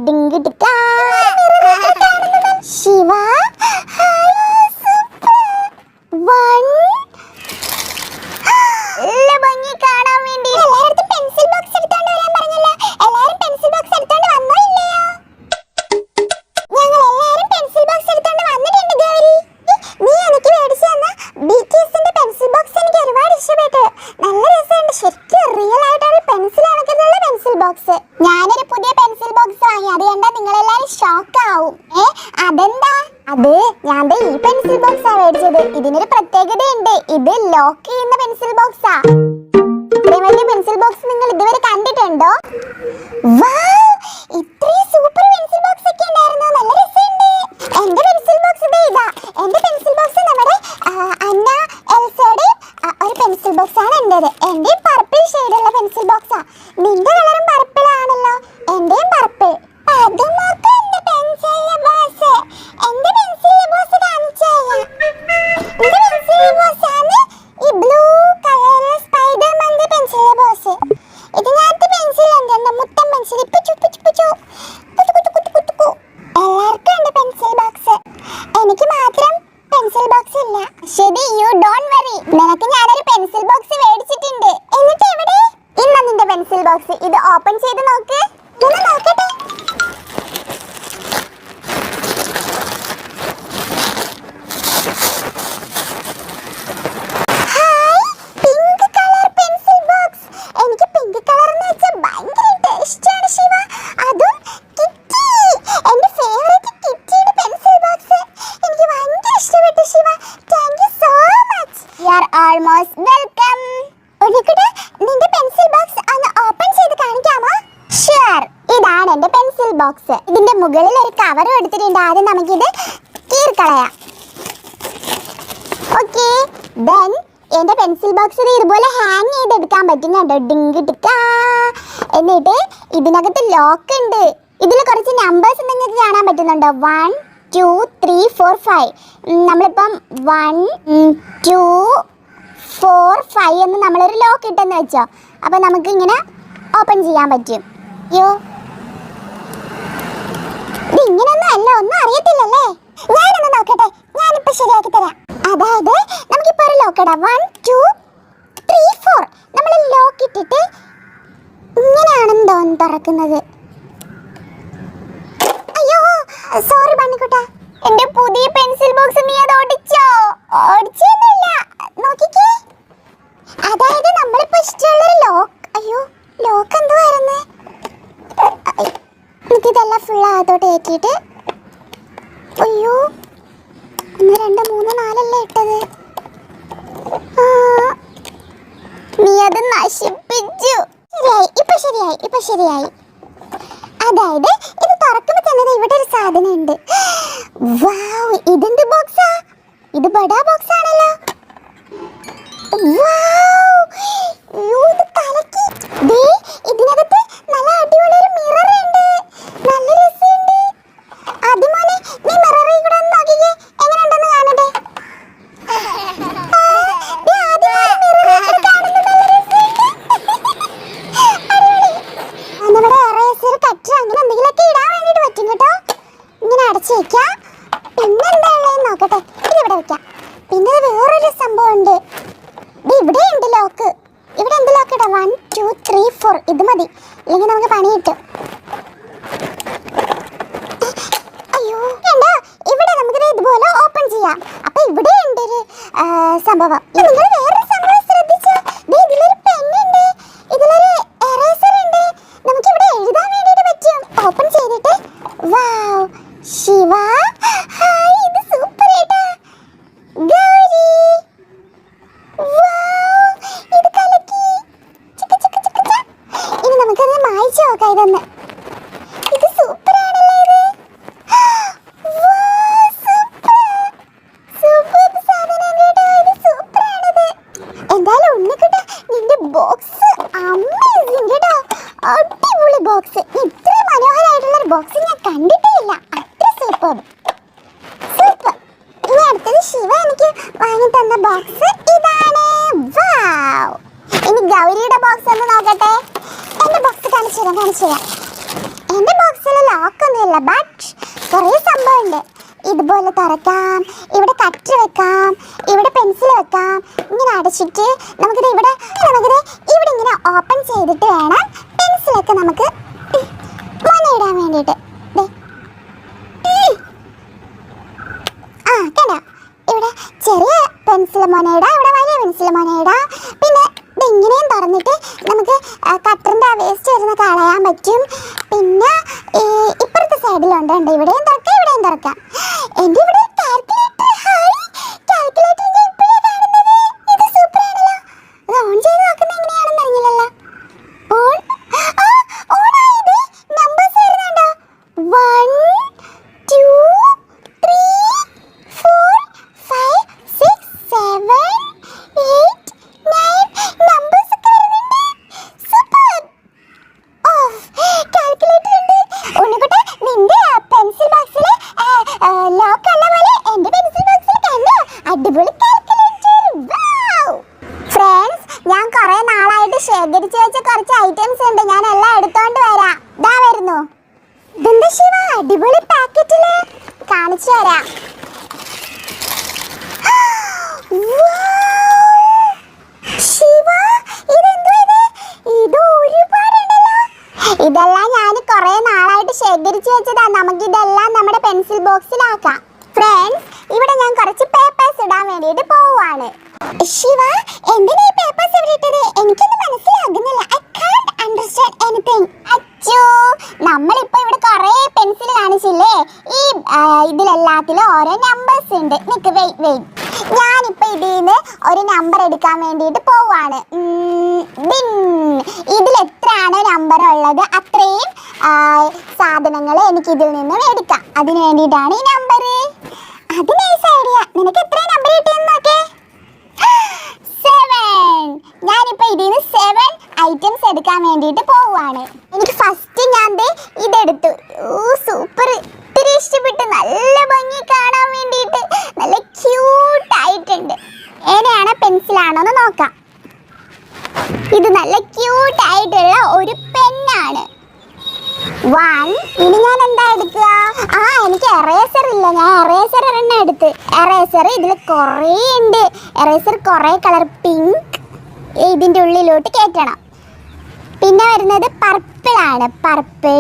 ഡിങ്കിടിക്ക ശിവ ഭംഗി കാണാൻ വേണ്ടി എല്ലാവരും പെൻസിൽ ബോക്സ് എടുത്തോണ്ട് വരാൻ പറഞ്ഞല്ലോ. എല്ലാവരും പെൻസിൽ ബോക്സ് എടുത്തോണ്ട് വന്നോ ഇല്ലയോ? ഞങ്ങൾ എല്ലാവരും പെൻസിൽ ബോക്സ് എടുത്തോണ്ട് വന്നിട്ടുണ്ട് ഗൗരി. നീ എനിക്ക് മേടിച്ചു തന്ന BTSന്റെ പെൻസിൽ ബോക്സ് എനിക്ക് ഒരുപാട് ഇഷ്ടപ്പെട്ടു. നല്ല രസമുണ്ട്. ശരിക്കും റിയൽ ആയിട്ടൊരു പെൻസിൽ കണക്കുള്ള പെൻസിൽ ബോക്സ്. ഞാനൊരു പുതിയ പെൻസിൽ ബോക്സ് വാങ്ങി. അത് കണ്ടാ നിങ്ങളെല്ലാരും ഷോക്ക് ആവും. അതെന്താ? അത് ഞാൻ ഈ പെൻസിൽ ബോക്സാ മേടിച്ചത്. ഇതിനൊരു പ്രത്യേകതയുണ്ട്. ഇത് ലോക്ക് ചെയ്യുന്ന പെൻസിൽ ബോക്സാ. ഇത്രയും വലിയ പെൻസിൽ ബോക്സ് നിങ്ങൾ ഇതുവരെ കണ്ടിട്ടുണ്ടോ? ഇത്രയും സൂപ്പർ പെൻസിൽ ബോക്സ് ഒക്കെ ഉണ്ടായിരുന്നു. നല്ല രസമുണ്ട്. എന്റെ പെൻസിൽ ബോക്സ് ഇതാ. എന്റെ പെൻസിൽ ബോക്സ് നമ്മുടെ അന്ന എൽസയുടെ ഒരു പെൻസിൽ ബോക്സ് ആണ് എന്റേത്. എന്റെ പർപ്പിൾ ഷെയ്ഡുള്ള പെൻസിൽ ബോക്സാ. നിന്റെ കളറും പർപ്പിൾ ആണല്ലോ. എന്റെയും പർപ്പിൾ. ഇത് ഓപ്പൺ ചെയ്ത് നോക്ക്. നോക്കട്ടെ. Pink colour pencil box. എനിക്ക് പിങ്ക് കളർ എന്ന് വെച്ചാൽ ഭയങ്കര ഇഷ്ടമാണ് ശിവ. അതും കിറ്റി, എന്റെ ഫേവറേറ്റ് കിറ്റിയുടെ പെൻസിൽ ബോക്സ്. എനിക്ക് ഭയങ്കര ഇഷ്ടപ്പെട്ടു Shiva. Thank you so much. You are almost welcome. നിന്റെ പെൻസിൽ ബോക്സ് ഒന്ന് ഓപ്പൺ ചെയ്ത് കാണിക്കാമോ? ഷുവർ. ഇതാണ് എന്റെ പെൻസിൽ ബോക്സ്. ഇതിന്റെ മുകളിൽ ഒരു കവറും എടുത്തിട്ടുണ്ട്. ആദ്യം നമുക്കിത് കീറിക്കളയാം. ഓക്കെ. ദെൻ എന്റെ പെൻസിൽ ബോക്സ് ഇതുപോലെ ഹാങ് ചെയ്തെടുക്കാൻ പറ്റും കേട്ടോ. ഡിങ്കിടിക്ക. എന്നിട്ട് ഇതിനകത്ത് ലോക്ക് ഉണ്ട്. ഇതിൽ കുറച്ച് നമ്പേഴ്സ് നിങ്ങൾക്ക് കാണാൻ പറ്റുന്നുണ്ടോ? 1 2 3 4 5. നമ്മളിപ്പം 1 2 4 5 എന്ന് നമ്മളൊരു ലോക്ക് ഇട്ടെന്ന് വെച്ചോ. അപ്പം നമുക്ക് ഇങ്ങനെ ഓപ്പൺ ചെയ്യാൻ പറ്റും. യോ, ഇത് ഇങ്ങനെയൊന്നും അല്ല. ഒന്നും അറിയത്തില്ലല്ലേ? ഞാനൊന്ന് നോക്കട്ടെ. ഞാനിപ്പോൾ ശരിയാക്കി തരാം. അതായത് നമുക്കിപ്പോൾ ഒരു ലോക്ക് ഇടാം. 1 2 3 4. നമ്മൾ ലോക്ക് ഇട്ടിട്ട് ഇങ്ങനെയാണെന്ന് തോന്നുന്നു തുറക്കുന്നത്. അയ്യോ സോറി ബണ്ണിക്കുട്ടാ. എന്റെ പുതിയ പെൻസിൽ ബോക്സ് നീ അത് ഓടിച്ചോ? ഓടിച്ചൊന്നുമില്ല. നോക്കിക്കേ. അതായത് നമ്മളിപ്പോ ഇഷ്ടമുള്ളൊരു ലോക്ക്. അയ്യോ ലോക്ക് എന്തുവായിരുന്നു? എനിക്കിതെല്ലാം ഫുൾ അകത്തോട്ട് ഏറ്റിട്ട്. അയ്യോ 1 2 3 4 അല്ലേ ഇട്ടത്? നീ അത് നശിപ്പിച്ചു. ശരിയായി. ഇപ്പൊ ശരിയായി. അതായത് ഇത് തുറക്കുമ്പോ തന്നെ ഇവിടെ ഒരു സാധനം ഉണ്ട്. വാവ്, ഇതെന്ത് ബോക്സാ? ഇത് ബഡാ ബോക്സ് ആണല്ലോ. ഇതിനകത്ത് നല്ല അടിപൊളി ഒരു മിറർ ഉണ്ട്. നല്ല രസമുണ്ട്. ആദ്യമോനെ നീ മിററിൽ കൂടെ ഒന്ന് നോക്കിക്കേ. എങ്ങനെയുണ്ടെന്ന് കാണട്ടെ. നമ്മുടെ എറേസർ, കട്ടർ അങ്ങനെ എന്തെങ്കിലുമൊക്കെ ഇടാൻ വേണ്ടിട്ട് പറ്റും കേട്ടോ. ഇങ്ങനെ അടച്ചു വെക്കാം. പിന്നെ എന്താ ഉള്ളതെന്ന് നോക്കട്ടെ. ഇതിവിടെ വെക്കാം. പിന്നെ വേറൊരു സംഭവം ഉണ്ട്. ഇവിടെ ഉണ്ട് ലോക്ക്. ഇവിടെ എന്ത് ലോക്ക് ഇടാം? 1 2 3 4. ഇത് മതി, അല്ലെങ്കിൽ നമുക്ക് പണി കിട്ടും. അയ്യോ വേണ്ട. ഇവിടെ നമുക്ക് ഇതുപോലെ ഓപ്പൺ ചെയ്യാം. അപ്പൊ ഇവിടെ ഉണ്ട് ഒരു സംഭവം. നിങ്ങൾ വേറൊരു സംഭവം ശ്രദ്ധിച്ചോ? ഇതിലൊരു പെന്നുണ്ട്, ഇതിലൊരു എറേസർ ഉണ്ട്. നമുക്ക് ഇവിടെ എഴുതാൻ വേണ്ടിട്ട് പറ്റും. ഓപ്പൺ ചെയ്തിട്ട് വാവ് ശിവ, ഇത് സൂപ്പർ ആയിട്ടാ. ഗൗരി, ഇത് കലക്കി. ഇനി നമുക്കത് മായ്ച്ചു നോക്കാം. ഇതൊന്ന്. ഇത് സൂപ്പർ ആണല്ലോ. സൂപ്പർ സാധനം കേട്ടോ. ഇത് സൂപ്പർ ആണിത്. എന്തായാലും ഉണ്ണിക്കുട്ട, നിന്റെ ബോക്സ് അമേസിംഗ് കേട്ടോ. അടിപൊളി ബോക്സ്. ഇത്ര മനോഹരമായിട്ടുള്ള ഒരു ബോക്സ് ഞാൻ കണ്ടിട്ടേ ഇല്ല. അത്ര സൂപ്പർ. ഇനി അടുത്തത് ശിവ എനിക്ക് വാങ്ങി തന്ന ബോക്സ് ഇതാണ്. വാവ്. ഇനി ഗൗരിയുടെ ബോക്സ് ഒന്ന് നോക്കട്ടെ. എന്റെ ബോക്സ് കാണിച്ചു തരാം. എന്റെ ബോക്സിൽ ലോക്കൊന്നുമില്ല, ബട്ട് കുറേ സംഭവമുണ്ട്. ഇതുപോലെ തുറക്കാം, ഇവിടെ കട്ടർ വെക്കാം, ഇവിടെ പെൻസിൽ വെക്കാം. ഇങ്ങനെ അടച്ചിട്ട് നമുക്കിത് ഇവിടെ ഇങ്ങനെ ഓപ്പൺ ചെയ്തിട്ട് വേണം പെൻസിലൊക്കെ നമുക്ക് മുനയിടാൻ വേണ്ടിയിട്ട്. കണ്ടോ, ഇവിടെ ചെറിയ പെൻസിൽ മുനയിടാം, ഇവിടെ വലിയ പെൻസിൽ മുനയിടാം. പിന്നെ ഇങ്ങനെയും തുറന്നിട്ട് നമുക്ക് കട്ടറിൻ്റെ ആ വേസ്റ്റ് വരുന്ന കളയാൻ പറ്റും. പിന്നെ ഇപ്പുറത്തെ സൈഡിലുണ്ട്, ഇവിടെയും തുറക്കാം, ഇവിടെയും തുറക്കാം. എൻ്റെ ഇവിടെ കാൽക്കുലേറ്റർ, കാൽക്കുലേറ്റർ ഞാൻ ഇപ്പോഴാണ് കാണുന്നത്. ഇത് സൂപ്പർ ആണല്ലോ. അത് ഓൺ ചെയ്ത് നോക്കുന്നത് എങ്ങനെയാണെന്ന് അറിയില്ലല്ലോ. ഓണായത് നമ്പേഴ്സ് വരുന്നുണ്ടോ? 1 2 3 4 5 6 7 8 9 നമ്പേഴ്സ് ഒക്കെ വരുന്നുണ്ട്. സൂപ്പർ. കാൽക്കുലേറ്റർ ഉണ്ട്. ഉണ്ണിക്കുട്ട, നിന്റെ പെൻസിൽ ബോക്സിൽ ലോക്ക് ഉള്ള പോലെ എൻ്റെ പെൻസിൽ ബോക്സിൽ കണ്ടോ? അടിപൊളി കാൽക്കുലേറ്റർ. വൗ! ഫ്രണ്ട്സ്, ഞാൻ കുറേ നാളായിട്ട് ശേഖരിച്ച് വെച്ച കുറച്ച് ഐറ്റംസ് ഉണ്ട്. ഞാൻ എല്ലാം എടുത്തോണ്ട് വരാം. ദാ വരുന്നു. ഇതെന്താ ശിവ, അടിപൊളി പാക്കറ്റില് കാണിച്ചു തരാം. ശിവ, ഇതെന്തോ ഇത് ഒരുപാടുണ്ടല്ലോ. ഇതെല്ലാം ഞാൻ കുറേ നാളായിട്ട് ശേഖരിച്ച് വെച്ചതാ. നമുക്കിതെല്ലാം നമ്മുടെ പെൻസിൽ ബോക്സിലാക്കാം. ഫ്രണ്ട്സ്, ഇവിടെ ഞാൻ കുറച്ച് പേപ്പേഴ്സ് ഇടാൻ വേണ്ടിയിട്ട് പോവാണ്. ശിവ, എന്തിനാ ഈ പേപ്പേഴ്സ് ഇവിടെ ഇട്ടത്? എനിക്കൊന്നും മനസ്സിലാകുന്നില്ല. I can't understand anything. അച്ചോ, നമ്മളിപ്പോ ഇവിടെ കുറേ പെൻസിൽ കാണിച്ചില്ലേ? ഈ ഇതിലെല്ലാത്തിലും ഓരോ നമ്പേഴ്സ് ഉണ്ട്. നിക്ക്, വെയിറ്റ്. ഞാനിപ്പോ ഇതിന്ന് ഒരു നമ്പർ എടുക്കാൻ വേണ്ടിയിട്ട് പോവാണ്. ഇതിൽ എത്രയാണോ നമ്പർ ഉള്ളത് അത്രയും സാധനങ്ങൾ എനിക്ക് ഇതിൽ നിന്നും എടുക്കാം. അതിന് വേണ്ടിയിട്ടാണ് ഈ നമ്പർ. അത് നൈസ് ഐഡിയ. നിനക്ക് എത്ര നമ്പർ കിട്ടിയെന്ന് നോക്കേ. 7. ഞാനിപ്പോ ഇതിന്ന് 7 ഐറ്റംസ് എടുക്കാൻ വേണ്ടിയിട്ട് പോവാണ്. എനിക്ക് ഫസ്റ്റ് ഞാൻ ഇതെടുത്തു. സൂപ്പർ, ഒത്തിരി ഇഷ്ടപ്പെട്ടു. നല്ല ഭംഗി കാണാൻ വേണ്ടിയിട്ട്, നല്ല ക്യൂട്ട് ആയിട്ടുണ്ട്. ഏതാണോ പെൻസിലാണോ എന്ന് നോക്കാം. ഇത് നല്ല ക്യൂട്ട് ആയിട്ടുള്ള ഒരു പെന്നാണ്. 1. ഇനി ഞാൻ എന്താ എടുക്കുക? എനിക്ക് എറേസർ ഇല്ല. ഞാൻ എറേസർ ഒരെണ്ണം എടുത്ത്. എറേസർ ഇതിൽ കുറേ ഉണ്ട്. എറേസർ കുറേ കളർ, പിങ്ക് ഇതിൻ്റെ ഉള്ളിലോട്ട് കയറ്റണം. പിന്നെ വരുന്നത് പർപ്പിൾ ആണ്. Purple,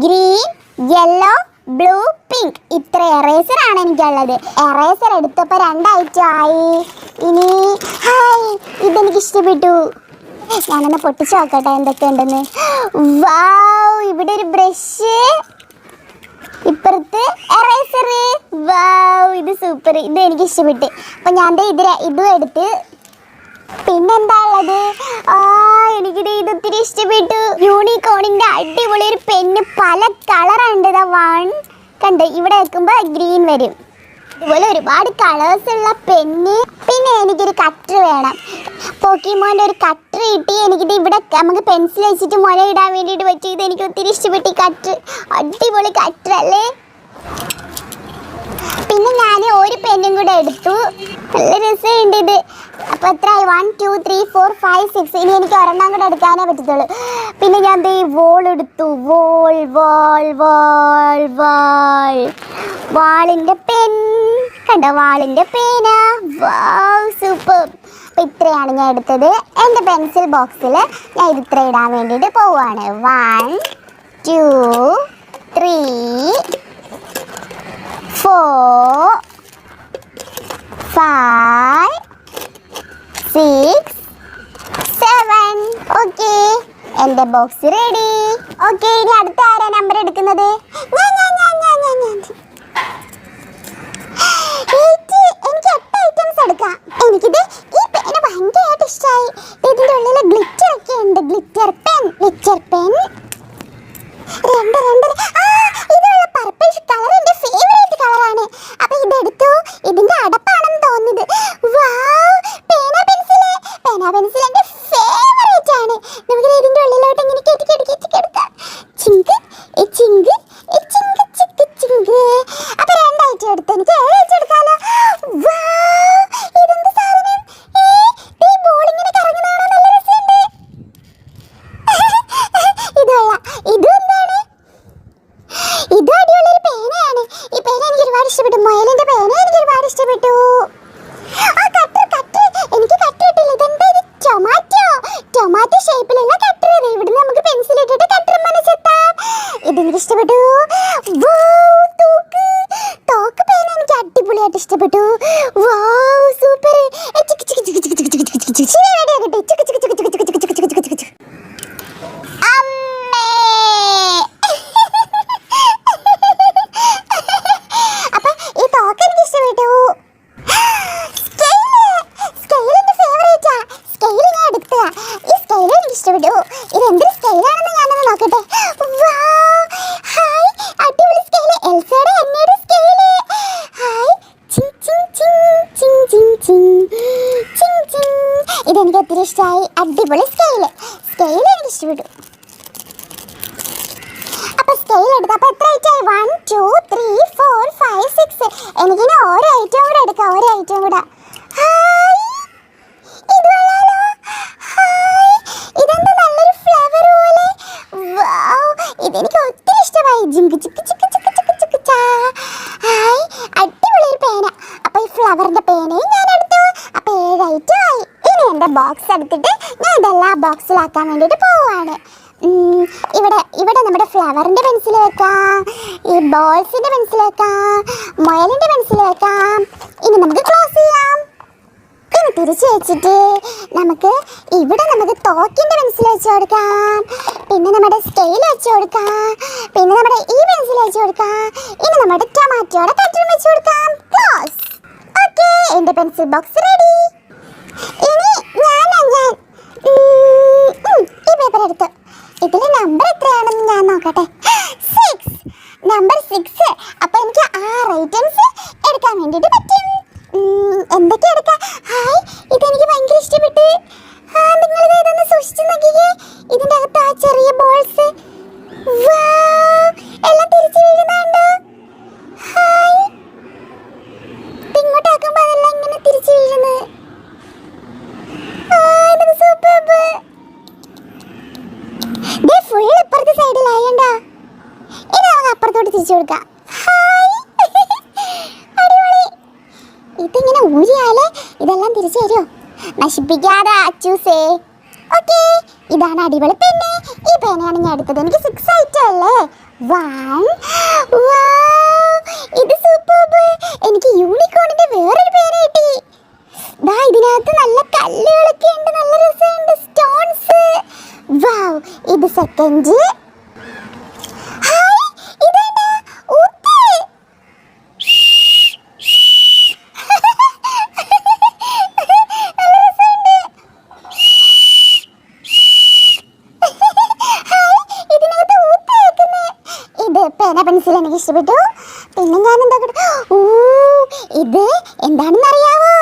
green, yellow, blue, pink. ഇത്ര എറേസർ ആണ് എനിക്കുള്ളത്. എറേസർ എടുത്തപ്പോൾ 2 ഐറ്റം ആയി. ഇനി ഇതെനിക്ക് ഇഷ്ടപ്പെട്ടു. ഞാനൊന്ന് പൊട്ടിച്ച് നോക്കട്ടെ എന്തൊക്കെ ഉണ്ടെന്ന്. വാവ്, ഇവിടെ ഒരു ബ്രഷ്, ഇപ്പുറത്ത് എറേസർ. വാവ്, ഇത് സൂപ്പർ. ഇത് എനിക്ക് ഇഷ്ടപ്പെട്ടു. അപ്പം ഞാൻ ഇതും എടുത്ത്. പിന്നെന്താ ഉള്ളത്? എനിക്കിത് ഒത്തിരി ഇഷ്ടപ്പെട്ടു. യൂണിക്കോണിൻ്റെ അടിപൊളി ഒരു പെന്ന്. പല കളറുണ്ട്. 1 കണ്ട് ഇവിടെ വെക്കുമ്പോൾ ഗ്രീൻ വരും. ഇതുപോലെ ഒരുപാട് കളേഴ്സ് ഉള്ള പെന്ന്. പിന്നെ എനിക്കൊരു കട്ടർ വേണം. പോക്കിമോൻ്റെ ഒരു കട്ടർ കിട്ടി. എനിക്കിത് ഇവിടെ നമുക്ക് പെൻസിൽ വെച്ചിട്ട് മുന ഇടാൻ വേണ്ടിയിട്ട് പറ്റി. ഇത് എനിക്ക് ഒത്തിരി ഇഷ്ടപ്പെട്ടു. കട്ടർ അടിപൊളി കട്ടർ അല്ലേ. പിന്നെ ഞാൻ ഒരു പെന്നും കൂടെ എടുത്തു. നല്ല രസമുണ്ട് ഇത്. അപ്പോൾ എത്രയായി? 1 2 3 4 5 6. ഇനി എനിക്ക് ഒരെണ്ണം കൂടെ എടുക്കാനേ പറ്റത്തുള്ളൂ. പിന്നെ ഞാൻ വോൾ എടുത്തു. വാളിൻ്റെ പെൻ കണ്ടോ? വാളിൻ്റെ പേന. വാവ്, സൂപ്പർ. അപ്പോൾ ഇത്രയാണ് ഞാൻ എടുത്തത്. എൻ്റെ പെൻസിൽ ബോക്സിൽ ഞാൻ ഇത് ഇത്ര ഇടാൻ വേണ്ടിയിട്ട് പോവുകയാണ്. 1 2 3 4 5 6 7. ഓക്കെ, എൻ്റെ ബോക്സ് റെഡി. ഓക്കെ, ഇനി അടുത്ത ആരാ നമ്പർ എടുക്കുന്നത്? എനിക്ക് 8 ഐറ്റംസ് എടുക്കാം. എനിക്കിത് ഈ പേന ഭയങ്കരമായിട്ട് ഇഷ്ടമായി. ഇതിൻ്റെ ഉള്ളിൽ ഗ്ലിറ്റർ ഒക്കെ ഉണ്ട്. Glitter pen. ഇതുള്ള പർപ്പിൾ കളർ എൻ്റെ ഫേവറേറ്റ് കളറാണ്. അപ്പൊ ഇതെടുത്തു. ഇതിന്റെ അടപ്പാണെന്ന് തോന്നുന്നത്. പേന പെൻസിൽ എൻ്റെ ഫേവറേറ്റ് ആണ്. നമുക്ക് ഇതിന്റെ ഉള്ളിലോട്ട് ഇങ്ങനെ കെട്ടി ഇതെനിക്ക് ഇഷ്ടപ്പെട്ടു. തോക്ക് പേന എനിക്ക് അടിപൊളിയായിട്ട് ഇഷ്ടപ്പെട്ടു. സൂപ്പർ. അപ്പൊ ഈ തോക്ക് എനിക്ക് ഇഷ്ടപ്പെട്ടു. ഈ സ്കെയിൽ എനിക്ക് ഇഷ്ടപ്പെട്ടു. ഇത് എന്തൊരു സ്കെയിലാണെന്ന് ഞാനൊന്ന് നോക്കട്ടെ. ഹായ്, അടിപൊളി സ്കെയിൽ. എൽസയുടെ എന്നയുടെ സ്കെയിൽ. ഹായ്, ഇതെനിക്ക് ഒത്തിരി ഇഷ്ടമായി. അടിപൊളി സ്കെയിൽ എനിക്ക് ഇഷ്ടപ്പെട്ടു. അപ്പൊ സ്കെയിൽ എടുത്ത് അപ്പൊ എത്ര ഐറ്റം ആയി? 1 2 3 4 5 6. എനിക്കിനി ഓരോ ഐറ്റം കൂടെ എടുക്കാം. ഓരോ ഐറ്റം കൂടെ. ഇതെന്താ നല്ലൊരു ഫ്ലവർ പോലെ. ഇതെനിക്ക് ഒത്തിരി ഇഷ്ടമായി. ഹായ്, അടിപൊളി ഒരു പേന. അപ്പൊ ഈ ഫ്ലവറിന്റെ പേനയും ഞാൻ എടുത്തു. അപ്പൊ 7 ഐറ്റം ആയി. ഇനി എന്റെ ബോക്സ് എടുത്തിട്ട് ഞാൻ ഇതെല്ലാം ബോക്സിലാക്കാൻ വേണ്ടിട്ട് പോവാണ്. ഇവിടെ നമ്മുടെ ഫ്ലവറിന്റെ പെൻസിൽ വെക്കാം, ഈ ബോൾസിന്റെ പെൻസിൽ വെക്കാം, മുയലിന്റെ പെൻസിൽ വെക്കാം. ഇനി നമുക്ക് ക്ലോസ് ചെയ്യാം. ഇനി തിരിച്ചു വെച്ചിട്ട് നമുക്ക് തോക്കിന്റെ പെൻസിൽ വെച്ച് കൊടുക്കാം, പിന്നെ നമ്മുടെ സ്കെയിൽ വെച്ച് കൊടുക്കാം, പിന്നെ നമ്മുടെ ഈ പെൻസിൽ വെച്ച് കൊടുക്കാം. ഇനി നമ്മുടെ ടൊമാറ്റോയുടെ കട്ടർ വെച്ച് കൊടുക്കാം. ക്ലോസ്. ഓക്കെ, എന്റെ പെൻസിൽ ബോക്സ് റെഡി. ഇനി ഈ പേപ്പർ എടുത്തു. ഇതിൽ നമ്പർ എത്രയാണെന്ന് ഞാൻ നോക്കട്ടെ. 6. നമ്പർ 6. അപ്പൊ എനിക്ക് 6 ഐറ്റംസ് എടുക്കാൻ വേണ്ടിട്ട് പറ്റും. എന്തൊക്കെ എടുക്കാം? ഹായ്, ഇതെനിക്ക് ഭയങ്കര ഇഷ്ടപ്പെട്ടു. നിങ്ങൾ ഇതൊന്ന് സൂക്ഷിച്ചു നോക്കിക്കേ. ഇതിന്റെ അകത്ത് ആ ചെറിയ ബോൾസ് എല്ലാം തിരിച്ചു വീഴുന്നുണ്ട്. ഹായ്, ഇങ്ങോട്ടാക്കുമ്പോ അതെല്ലാം ഇങ്ങനെ തിരിച്ചു വീഴുന്നത്. ഫുൾ ഇപ്പുറത്തെ സൈഡിലായണ്ട. ഇനി നമുക്ക് അപ്പുറത്തോട്ട് തിരിച്ചു കൊടുക്കാം. അടിപൊളി. ഇതിങ്ങനെ ഊരിയാലേ ഇതെല്ലാം തിരിച്ചു തരുമോ? നശിപ്പിക്കാതെ അച്ചൂസേ. ഓക്കെ, ഇതാണ് അടിപൊളി പെണ്ണ്. ഈ പേനയാണ് ഞാൻ എടുത്തത്. എനിക്ക് 6 ഐറ്റം അല്ലേ. 1. ഇത് സൂപ്പർ. എനിക്ക് യൂണിക്കോണിന്റെ വേറൊരു പേന കിട്ടി. ഇതിനകത്ത് നല്ല കല്ലുകളൊക്കെ ഉണ്ട്. നല്ല രസമുണ്ട്. സ്റ്റോൺസ്. ഇത് സെക്കൻഡ്. ഹായ്, ഇതെന്താ? ഊത്ത്. പേന പെൻസിൽ എനിക്ക് ഇഷ്ടപ്പെട്ടു. പിന്നെ ഞാൻ എന്താ ഇത് എന്താണെന്ന് അറിയാവോ?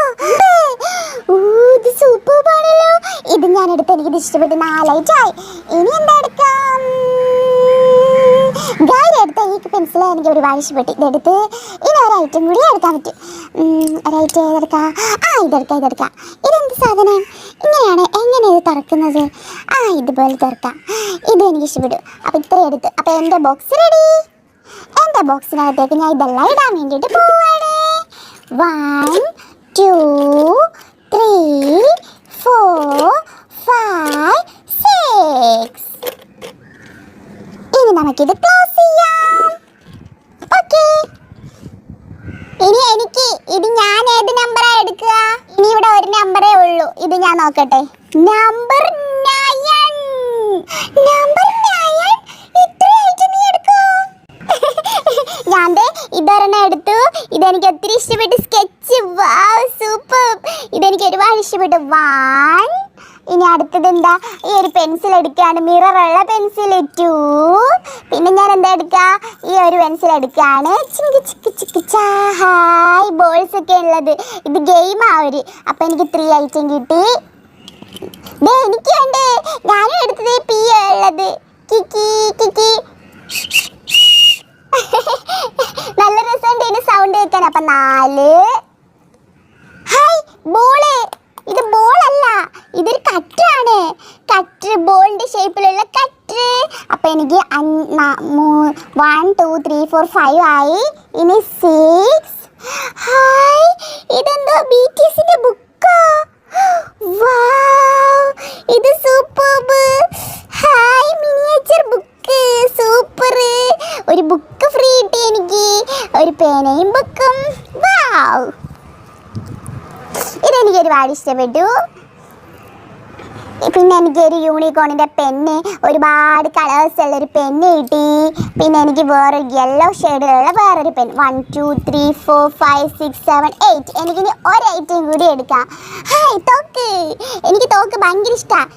ഇത് സൂപ്പറാണല്ലോ. ഇത് ഞാൻ എടുത്ത് എനിക്കിത് ഇഷ്ടപ്പെട്ടു. 4 ഐറ്റമായി. ഇനി എന്താ എടുക്കാം? ഗാരി എടുത്ത ഈ പെൻസിൽ എനിക്ക് ഒരുപാട് ഇഷ്ടപ്പെട്ടു. ഇതെടുത്ത് ഇനി ഒരു ഐറ്റം കൂടി എടുക്കാൻ പറ്റും. ഒരൈറ്റം ഏതെടുക്കാം? ഇതെടുക്കാം. ഇതെന്ത് സാധനം? എങ്ങനെ ഇത് തുറക്കുന്നത്? ഇതുപോലെ തുറക്കാം. ഇത് എനിക്ക് ഇഷ്ടപ്പെട്ടു. അപ്പം ഇത്രയും എടുത്ത്. അപ്പം എൻ്റെ ബോക്സ് റെഡി. എൻ്റെ ബോക്സിനകത്തേക്ക് ഞാൻ ഇതെല്ലാം ഇടാൻ വേണ്ടിയിട്ട് പോവാണ്. 1 2 3 4 5 6. ഇനി നമുക്കിത് ക്ലോസ് ചെയ്യാം. ഓക്കെ, ഇനി ഞാൻ ഏത് നമ്പറാ എടുക്കുക? ഇനി ഇവിടെ ഒരു നമ്പറേ ഉള്ളൂ. ഇത് ഞാൻ നോക്കട്ടെ. നമ്പർ 9. ഇത്രയായിട്ട് നീ എടുക്കോ? ഞാൻ ഇതൊരെണ്ണം എടുത്തു. ഇതെനിക്ക് ഒത്തിരി ഇഷ്ടപ്പെട്ടു. സ്കെച്ച്. സൂപ്പർ. ഇതെനിക്ക് ഒരുപാട് ഇഷ്ടപ്പെട്ടു. 1. ഇനി അടുത്തത് എന്താ? ഈ ഒരു പെൻസിൽ എടുക്കുകയാണ്. മിററുള്ള പെൻസിൽ. 2. പിന്നെ ഞാൻ എന്താ എടുക്കുക? ഈ ഒരു പെൻസിൽ എടുക്കുകയാണ്. ഹായ്, ബോൾസ് ഒക്കെ ഉള്ളത്. ഇത് ഗെയിമാ ഒരു. അപ്പം എനിക്ക് 3 ഐറ്റം കിട്ടി. എനിക്ക് ഉണ്ട്. ഞാനും എടുത്തത് പി ഉള്ളത്. കിക്കി. നല്ല രസമുണ്ട് ഇതിന് സൗണ്ട് കേൾക്കാൻ. അപ്പം 4. Hi, ball. ഇത് ബോളല്ല, ഇതൊരു കട്ടറാണ്. കട്ടർ, ബോളിന്റെ ഷേപ്പിലുള്ള കട്ടർ. അപ്പം എനിക്ക് 1 2 3 4 5 ആയി. ഇനി 6. ഹായ്, ഇതെന്തോ BTSന്റെ ബുക്കാ. ഇത് super. Hi, miniature book. Super. ഒരു ബുക്ക് ഫ്രീ കിട്ടി എനിക്ക്, ഒരു പേനയും ബുക്കും. വാവ്, ഇതെനിക്ക് ഒരുപാട് ഇഷ്ടപ്പെട്ടു. പിന്നെ എനിക്കൊരു യൂണിക്കോണിൻ്റെ പെന്ന്, ഒരുപാട് കളേഴ്സ് ഉള്ളൊരു പെന്ന് കിട്ടി. പിന്നെ എനിക്ക് വേറൊരു യെല്ലോ ഷെയ്ഡിലുള്ള വേറൊരു പെൻ. 1 2 3 4 5 6 7 8. എനിക്കിനി ഒരു ഐറ്റം കൂടി എടുക്കാം. ഹായ് തോക്ക്, എനിക്ക് തോക്ക് ഭയങ്കര ഇഷ്ടമാണ്.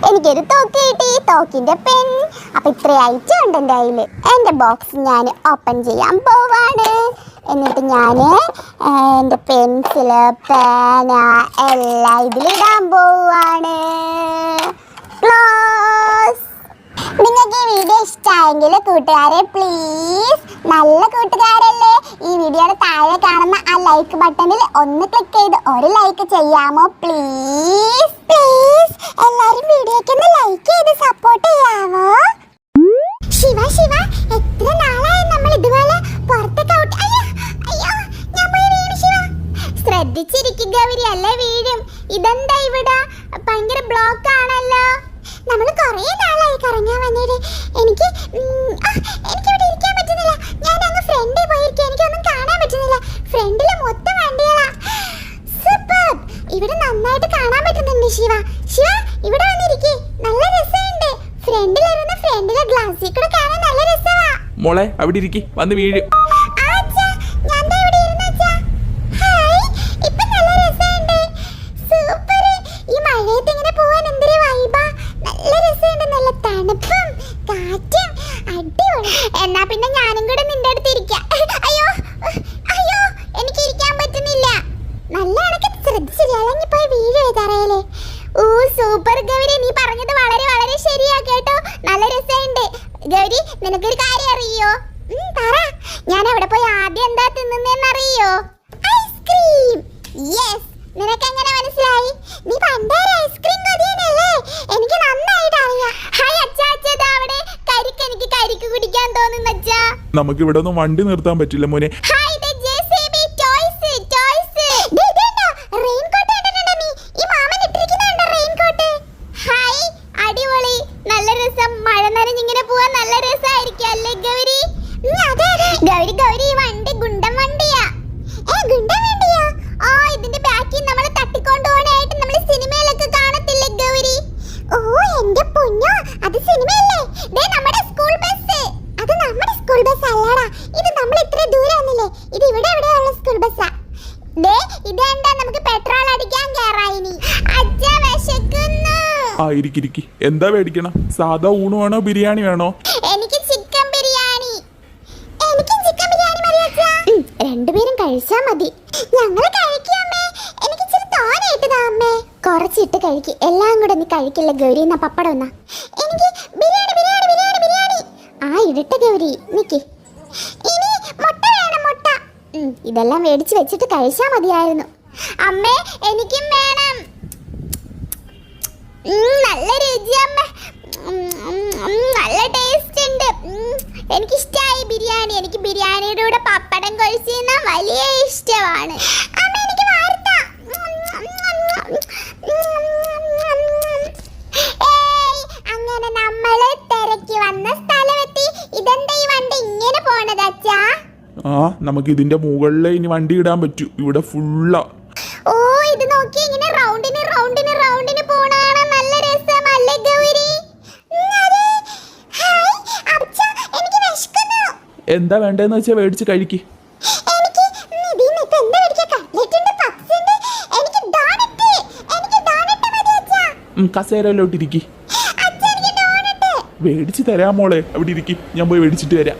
എനിക്കൊരു തോക്ക് കിട്ടി, തോക്കിൻ്റെ പെൻ. അപ്പം ഇത്രയും ഐറ്റം ഉണ്ട് എൻ്റെ കയ്യിൽ. എൻ്റെ ബോക്സ് ഞാൻ ഓപ്പൺ ചെയ്യാൻ പോവാണ്. എന്നിട്ട് ഞാൻ എൻ്റെ പെൻസില്, പേന എല്ലാം ഇതിലിടാൻ പോവാണ്. ക്ലോസ്. നിങ്ങൾക്ക് ഈ വീഡിയോ ഇഷ്ടമായെങ്കിൽ കൂട്ടുകാരെ പ്ലീസ്, നല്ല കൂട്ടുകാരല്ലേ, ഈ വീഡിയോയുടെ താഴെ കാണുന്ന ആ ലൈക്ക് ബട്ടണിൽ ഒന്ന് ക്ലിക്ക് ചെയ്ത് ഒരു ലൈക്ക് ചെയ്യാമോ പ്ലീസ്? പ്ലീസ് എല്ലാവരും വീഡിയോയ്ക്ക് ഒന്ന് ലൈക്ക് ചെയ്ത് സപ്പോർട്ട് ചെയ്യാമോ? ശിവ ശിവ, എത്ര നാളായി നമ്മൾ ഇതുപോലെ പുറത്തൊക്കെ ഔട്ട്. അയ്യോ ഞാൻ പോയി വീണു. ശിവ ശ്രദ്ധിച്ചിരിക്കുക ഗൗരി, അല്ലേ വീഴും. ഇതെന്താ ഇവിടെ ഭയങ്കര ബ്ലോക്ക് ആണല്ലോ. നമ്മൾ കുറേ നാളായി കറങ്ങാൻ വന്നിട്ട്. എനിക്കിവിടെ ഇരിക്കാൻ പറ്റുന്നില്ല. ഞാൻ അങ്ങ് ഫ്രണ്ടിൽ പോയിരിക്കും, എനിക്കൊന്നും കാണാൻ പറ്റുന്നില്ല. ഫ്രണ്ടിൽ മൊത്തം വണ്ടികളാ. സൂപ്പർ, ഇവിടെ നന്നായിട്ട് കാണാൻ പറ്റുന്നുണ്ട്. ശിവ ശിവ ഇവിടെ വന്നിരിക്കേ, നല്ല രസമുണ്ട്. ഫ്രണ്ടിലിരുന്ന് ഫ്രണ്ടിലെ ഗ്ലാസ്സിൽ കൂടെ കാണാൻ നല്ല രസമാ. മോളെ അവിടെ ഇരിക്കി, വന്ന് വീഴും. എന്നാ പിന്നെ ഞാനും കൂടെ നിന്റെ അടുത്ത് ഇരിക്കാം. അയ്യോ അയ്യോ, എനിക്ക് ഇരിക്കാൻ പറ്റുന്നില്ല. നല്ല കണക്ക് ശ്രദ്ധിച്ചില്ല, അല്ലെങ്കിൽ പോയി വീഴേ തറയല്ലേ. ഓ സൂപ്പർ ഗൗരി, നീ പറഞ്ഞത് വളരെ വളരെ ശരിയാ കേട്ടോ, നല്ല രസമുണ്ട്. ഗൗരി നിനക്കൊരു കാര്യം അറിയോ? പറ. ഞാൻ അവിടെ പോയി ആദ്യം എന്താ തിന്നുന്നറിയോ? ഐസ്ക്രീം. യെസ്, നിനക്ക് എങ്ങനെ മനസ്സിലായി? നീ പണ്ടേ ഐസ്ക്രീം കൊതിയനല്ലേ, എനിക്ക് നന്നായിട്ട് അറിയാം. ഹായ് അച്ഛാ, അച്ഛാ അവിടെ കരിക്ക്, എനിക്ക് കരിക്ക് കുടിക്കാൻ തോന്നുന്നു അച്ഛാ. നമുക്ക് ഇവിടെ ഒന്നും വണ്ടി നിർത്താൻ പറ്റില്ല മോനെ. Hi JCB toys toys. Raincoat കണ്ടിട്ടുണ്ടോ നീ? ഈ മാമൻ ഇട്ടിരിക്കുന്നുണ്ടോ റെയിൻകോട്ട്? ഹായ് അടിപൊളി, നല്ല രസം. മഴ നനഞ്ഞിങ്ങനെ പോവാൻ നല്ല രസമായിരിക്കും അല്ലേ ഗൗരി? അതെ അതെ ഗൗരി, ഗൗരി ഈ വണ്ടി ഗുണ്ടൻ വണ്ടിയാ. ഗുണ്ടൻ വണ്ടിയാ? ആ ഇതിന്റെ ബാക്കിൽ നമ്മൾ തട്ടിക്കൊണ്ട് പോകാനായിട്ട് നമ്മൾ സിനിമയിലൊക്കെ കാണത്തില്ലേ ഗൗരി? ഓ എന്റെ പൊന്നോ, അത് സിനിമയല്ലേ? ദേ നമ്മുടെ സ്കൂൾ ബസ്. അത് നമ്മുടെ സ്കൂൾ ബസ് അല്ലടാ, ഇത് നമ്മൾ ഇത്ര ദൂരം വന്നില്ലേ, ഇത് ഇവിടെ എവിടെയുള്ള സ്കൂൾ ബസ്സാ. ദേ ഇതെന്താ, നമുക്ക് പെട്രോൾ അടിക്കാൻ കേറായിനി. അച്ഛ വിശക്കുന്നു. ആ ഇരിക്കി. എന്താ മേടിക്കണം? സാധാ ഊണ് വേണോ ബിരിയാണി വേണോ? എനിക്ക് ചിക്കൻ ബിരിയാണി. എനിക്ക് ചിക്കൻ ബിരിയാണി മതി അച്ഛാ. രണ്ടുപേരും കഴിച്ചാ മതി. ഞങ്ങൾ കഴിക്കാമേ. എനിക്ക് ഇച്ചിരി തോനെയിട്ട് താ അമ്മേ. കുറച്ചിട്ട് കഴിക്ക്, എല്ലാം കൂടെ നീ കഴിക്കില്ല ഗൗരി. എന്നാ പപ്പടം എന്നാ. എനിക്ക് ബിരിയാണി ബിരിയാണി ബിരിയാണി ബിരിയാണി. ആ ഇടട്ടെ ഗൗരി, നിക്ക്. ഇനി മുട്ട വേണം, മുട്ട. ഇതെല്ലാം മേടിച്ച് വെച്ചിട്ട് കഴിച്ചാ മതിയായിരുന്നു. അമ്മേ എനിക്കും വേണം. നല്ല രുചി അമ്മേ, നല്ല ടേസ്റ്റ് ഉണ്ട്. എനിക്കിഷ്ടമായി ബിരിയാണി. എനിക്ക് ബിരിയാണിയുടെ കൂടെ പപ്പടം കഴിച്ച് തിന്നാൻ വലിയ ഇഷ്ടമാണ്. അമ്മ എനിക്ക് വാർത്ത. അങ്ങനെ നമ്മള് തിരക്കി വന്ന സ്ഥലമെത്തി. ഇതെന്താ ഈ വണ്ടി ഇങ്ങനെ പോണത് അച്ഛാ? ആ നമുക്ക് ഇതിന്റെ മുകളിൽ ഇനി വണ്ടി ഇടാൻ പറ്റൂ, ഇവിടെ ഫുള്ളാ. ഓ ഇത് നോക്കി, ഇങ്ങനെ റൗണ്ടിന് റൗണ്ടിന് റൗണ്ടിന് പോണാണ് നല്ല രസമല്ലേ ഗൗരി? എന്താ വേണ്ടതെന്ന് വെച്ചാൽ മേടിച്ച് കഴിക്ക്. കസേരയിലോട്ടിരിക്കി. മേടിച്ച് തരാം മോളെ, അവിടെ ഇരിക്കി, ഞാൻ പോയി മേടിച്ചിട്ട് വരാം.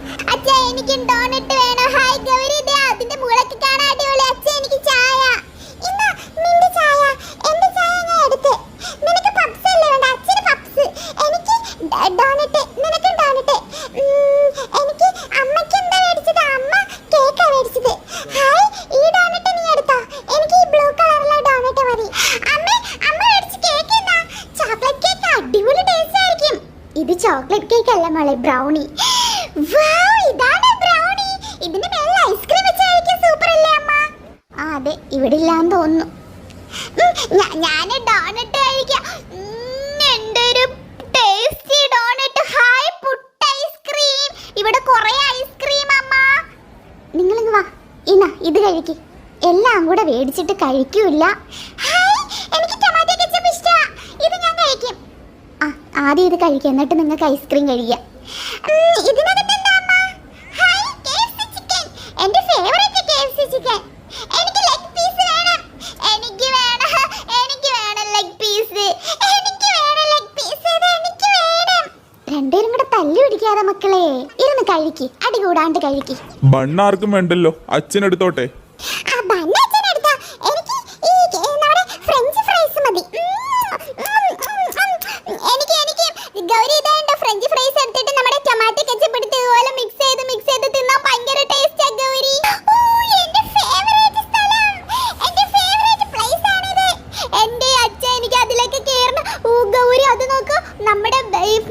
ഇത് ചോക്ലേറ്റ് കേക്ക് അല്ല മോളെ, ബ്രൗണി. വൗ ഇതാണ് ബ്രൗണി. ഇതിന്റെ മേലെ ഐസ്ക്രീം വെച്ച് കഴിക്കാൻ സൂപ്പർ അല്ലേ അമ്മ? ആ അതെ, ഇവിടെ ഇല്ലാന്ന് തോന്നുന്നു. ഞാൻ ഡോണറ്റ് കഴിക്കാം. എന്തൊരു കഴിക്ക്. എല്ലാം കൂടെ മേടിച്ചിട്ട് കഴിക്കൂല. എനിക്ക് ടൊമാറ്റോ കെച്ചപ്പ് ഇഷ്ടാ. ഇത് ഞാൻ കഴിക്കും. ആദ്യം ഇത് കഴിക്കുക, എന്നിട്ട് നിങ്ങൾക്ക് ഐസ്ക്രീം കഴിക്കാം. ഇതിനകത്ത് എന്താ അമ്മ? Hi, KFC chicken. എൻ്റെ ഫേവറേറ്റ് KFC ചിക്കൻ. എനിക്ക് ലെഗ് പീസ് വേണം. എനിക്ക് വേണം ലെഗ് പീസ്. എനിക്ക് വേണം ലെഗ് പീസ്. എനിക്ക് വേണം. രണ്ടുപേരും കൂടെ തല്ലി പിടിക്കാതെ മക്കളെ. ഇരുന്ന് കഴിക്ക്, അടി കൂടാണ്ട് കഴിക്ക്. ബണ്ണാർക്കും വേണ്ടല്ലോ, അച്ഛനെടുത്തോട്ടെ.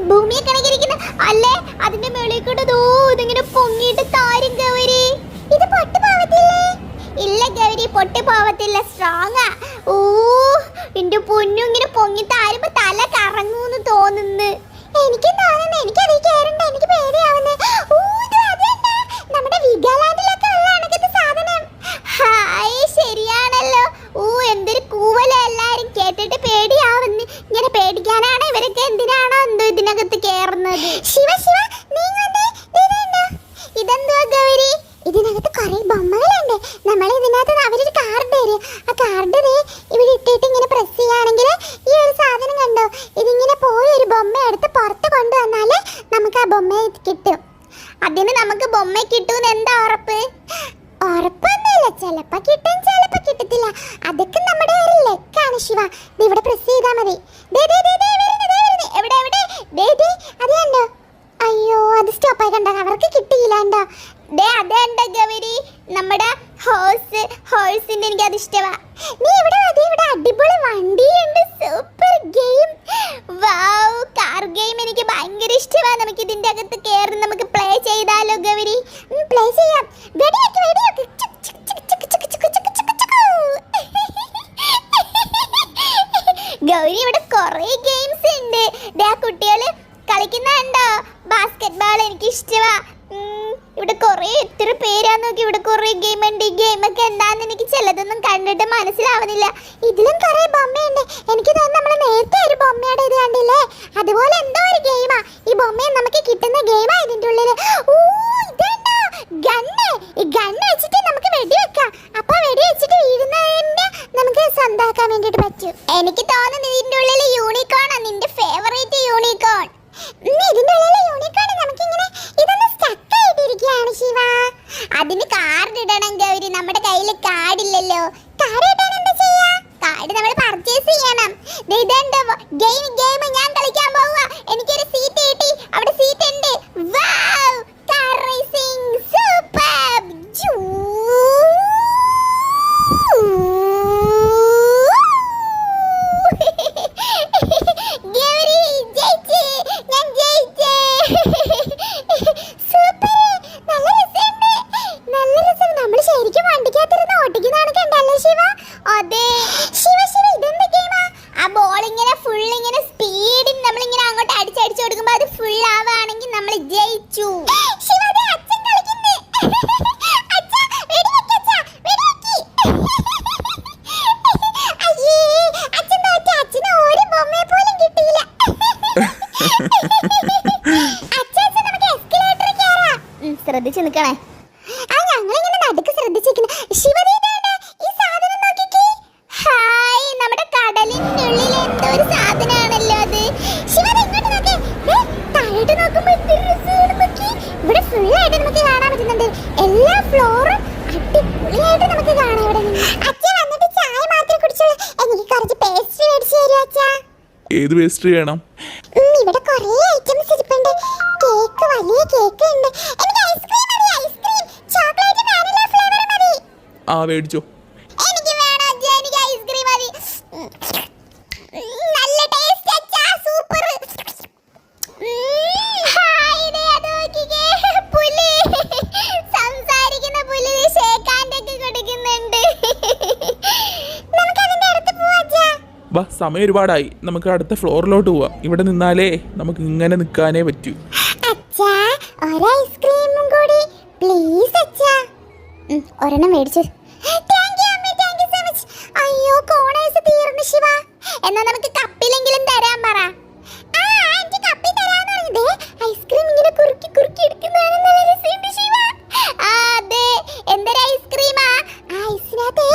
ഭൂമിയെ കണക്കിരിക്കുന്ന അല്ലേ, അതിന്റെ മേളിൽ കൂടെ ഇതിങ്ങനെ പൊങ്ങിയിട്ട് താരും ഗൗരി. ഇത് പൊട്ടി പോവത്തില്ലേ? ഇല്ല ഗൗരി, പൊട്ടി പോവത്തില്ല. സ്ട്രോങ്ങാ. എന്റെ പൊന്നു, ഇങ്ങനെ പൊങ്ങി താരുമ്പോ തല കറങ്ങൂന്ന് തോന്നുന്നു. എനിക്ക് തോന്നുന്നു എനിക്കത് കേറണ്ട. എനിക്ക് പേടിയാവുന്നേ. നമ്മുടെ വിഗാലാൻഡിലൊക്കെ ഉള്ള കണക്കത്തെ സാധനം. ഹായ്, ശരിയാണല്ലോ. എന്തൊരു കൂവല. എല്ലാരും കേട്ടിട്ട് പേടിയാവുന്നു. ഇങ്ങനെ പേടിക്കാനാണ് ഇവരൊക്കെ. എന്തിനാണോ എന്തോ ഇതിനകത്ത് കേറുന്നത്. ശിവ ശിവ, ഇതെന്തുവാ ഗൗരി? ഇതിനകത്ത് കുറെ ബൊമ്മകളുണ്ട്. നമ്മൾ ഇതിനകത്ത് അവരൊരു കാർഡ് തരും. ആ കാർഡ് ഇവിടെ ഇട്ടിട്ട് ഇങ്ങനെ പ്രസ് ചെയ്യുകയാണെങ്കിൽ ഈ ഒരു സാധനം കണ്ടോ, ഇതിങ്ങനെ പോയി ഒരു ബൊമ്മ എടുത്ത് പുറത്ത് കൊണ്ടുവന്നാല് നമുക്ക് ആ ബൊമ്മ കിട്ടും. അതിന് നമുക്ക് ബൊമ്മ കിട്ടുമെന്ന് എന്താ ഉറപ്പ്? ഉറപ്പൊന്നുമില്ല. ചിലപ്പോ കിട്ടും, ചിലപ്പോ കിട്ടത്തില്ല. അതൊക്കെ നമ്മുടെ ഒരു ലെക്കാണ് ശിവ. ഇവിടെ പ്രസ് ചെയ്താൽ മതി. എവിടെ അത് കണ്ടോ? അയ്യോ, അത് സ്റ്റോപ്പായി കണ്ടോ? അവർക്ക് കിട്ടിയില്ല കണ്ടോ? അതേണ്ട ഗൗരി, നമ്മുടെ ഹോഴ്സിന്റെ എനിക്ക് അത് ഇഷ്ടമാ. നീ ഇവിടെ അടിപൊളി വണ്ടിയുണ്ട്. Super game. Wow, car game എനിക്ക് ഭയങ്കര ഇഷ്ടമാണ്. നമുക്ക് ഇതിന്റെ അകത്ത് കയറി നമുക്ക് പ്ലേ ചെയ്താലോ ഗൗരി? പ്ലേ ചെയ്യാം. ഗൗരി, ഇവിടെ കുറെ ഗെയിംസ് ഉണ്ട്. ആ കുട്ടികള് കളിക്കുന്നുണ്ടോ? ബാസ്കറ്റ് ബോൾ എനിക്ക് ഇഷ്ടമാ. ഇവിടെ കുറെ എത്ര പേരാന്ന് നോക്കി. ഇവിടെ കുറെ ഗെയിം ഉണ്ട്. ഈ ഗെയിമൊക്കെ എന്താന്ന് എനിക്ക് ചിലതൊന്നും കണ്ടിട്ട് മനസ്സിലാവുന്നില്ല. ഇതിലും കുറെ ബൊമ്മയുണ്ട്. എനിക്ക് തോന്നുന്നു നമ്മൾ നേരത്തെ ഒരു ബൊമ്മയുടെ ഇത് കണ്ടില്ലേ, അതുപോലെ എന്തോ ഒരു ഗെയിമാ. ഈ ബൊമ്മയെ നമുക്ക് കിട്ടുന്ന ഗെയിമാ ഇതിന്റെ ഉള്ളില്. ഈ ഗണ്ണ് വെച്ചിട്ട് നമുക്ക് വെടിവെക്കാം. അപ്പൊ വെടി വെച്ചിട്ട് വീഴുന്നതിന്റെ നമുക്ക് സ്വന്തമാക്കാൻ വേണ്ടിട്ട് പറ്റും. എനിക്ക് തോന്നുന്നു ഇതിന്റെ ഉള്ളില് യൂണിക്കോണാ. നിന്റെ ഫേവറേറ്റ് യൂണിക്കോൺ. ഇതിന്റെ ഉള്ളിലെ യൂണിക്കോൺ നമുക്കിങ്ങനെ ഇതൊന്ന് സ്റ്റക്ക് ആയിട്ടിരിക്കുകയാണ് ശിവ. അതിന് കാർഡ് ഇടണം ഗൗരി. നമ്മുടെ കയ്യിൽ കാർഡില്ലല്ലോ. കാർഡ് ഇടാൻ എന്താ ചെയ്യാ? കാർഡ് നമ്മൾ പർച്ചേസ് ചെയ്യണം. ഗെയിം ഞാൻ കളിക്കാൻ പോവാ. എനിക്കൊരു സീറ്റ് കിട്ടി. അവിടെ സീറ്റ് ഉണ്ട്. വാവ്, കാർ റേസിംഗ് സൂപ്പർ. ശ്രദ്ധിച്ചു നിൽക്കണേ. ഞങ്ങളിങ്ങനെ നടുക്ക് ശ്രദ്ധിച്ചിരിക്കുന്നു. ഹായ്, നമ്മുടെ കടലിനുള്ളിൽ എന്തോ ഒരു സാധനമാണല്ലോ അത്. താഴോട്ട് നോക്കുമ്പോ ഇവിടെ ഫുള്ളായിട്ട് നമുക്ക് കാണാൻ പറ്റുന്നുണ്ട്. എല്ലാ ഫ്ലോറും അടിപൊളിയായിട്ട് നമുക്ക് കാണാം. ഇവിടെ അച്ഛൻ വന്നിട്ട് ചായ മാത്രമേ കുടിച്ചുള്ളൂ. എനിക്ക് കുറച്ച് പേസ്ട്രി മേടിച്ചു തരുമോ അച്ഛാ? ഏത് പേസ്ട്രി വേണം? ഇവിടെ കുറേ ഐറ്റംസ് ഇരിപ്പുണ്ട്. കേക്ക്, വലിയ കേക്ക് ഉണ്ട്. എനിക്ക് ഐസ്ക്രീം മതി. ഐസ്ക്രീം ചോക്ലേറ്റ് വാനില ഫ്ലേവർ മതി. മേടിച്ചോ. എനിക്ക് വേണം അച്ഛാ, എനിക്ക് ഐസ്ക്രീം മതി. നല്ല ടേസ്റ്റ് അച്ഛാ, സൂപ്പർ. ഹായ്, അത് നോക്കിക്കേ, പുലി. സംസാരിക്കുന്ന പുലി ഷേക്ക് ഹാൻഡ് ഒക്കെ കൊടുക്കുന്നുണ്ട്. നമുക്ക് അതിന്റെ അടുത്ത് പോവാ അച്ഛാ. വാ, സമയം ഒരുപാടായി. നമുക്ക് അടുത്ത ഫ്ലോറിലോട്ട് പോവാം. ഇവിടെ നിന്നാലേ നമുക്ക് ഇങ്ങനെ നിൽക്കാനേ പറ്റൂ. അച്ഛാ, ഒരു ഐസ്ക്രീമും കൂടി പ്ലീസ് അച്ഛാ. ഒരെണ്ണം മേടിച്ചു. അയ്യോ കോണേഴ്സ് തീർന്നു ശിവ. എന്നാ നമുക്ക് കപ്പിലെങ്കിലും തരാൻ പറ. ആ ആന്റി കപ്പി തരാന്ന് പറഞ്ഞതേ ഐസ്ക്രീം ഇങ്ങനെ കുറുക്കി കുറുക്കി എടുക്കുന്നതാണ് നല്ല രസമുണ്ട് ശിവ. ആ അതെ എന്തൊരു ഐസ്ക്രീമാ. ആ ഐസിനകത്തെ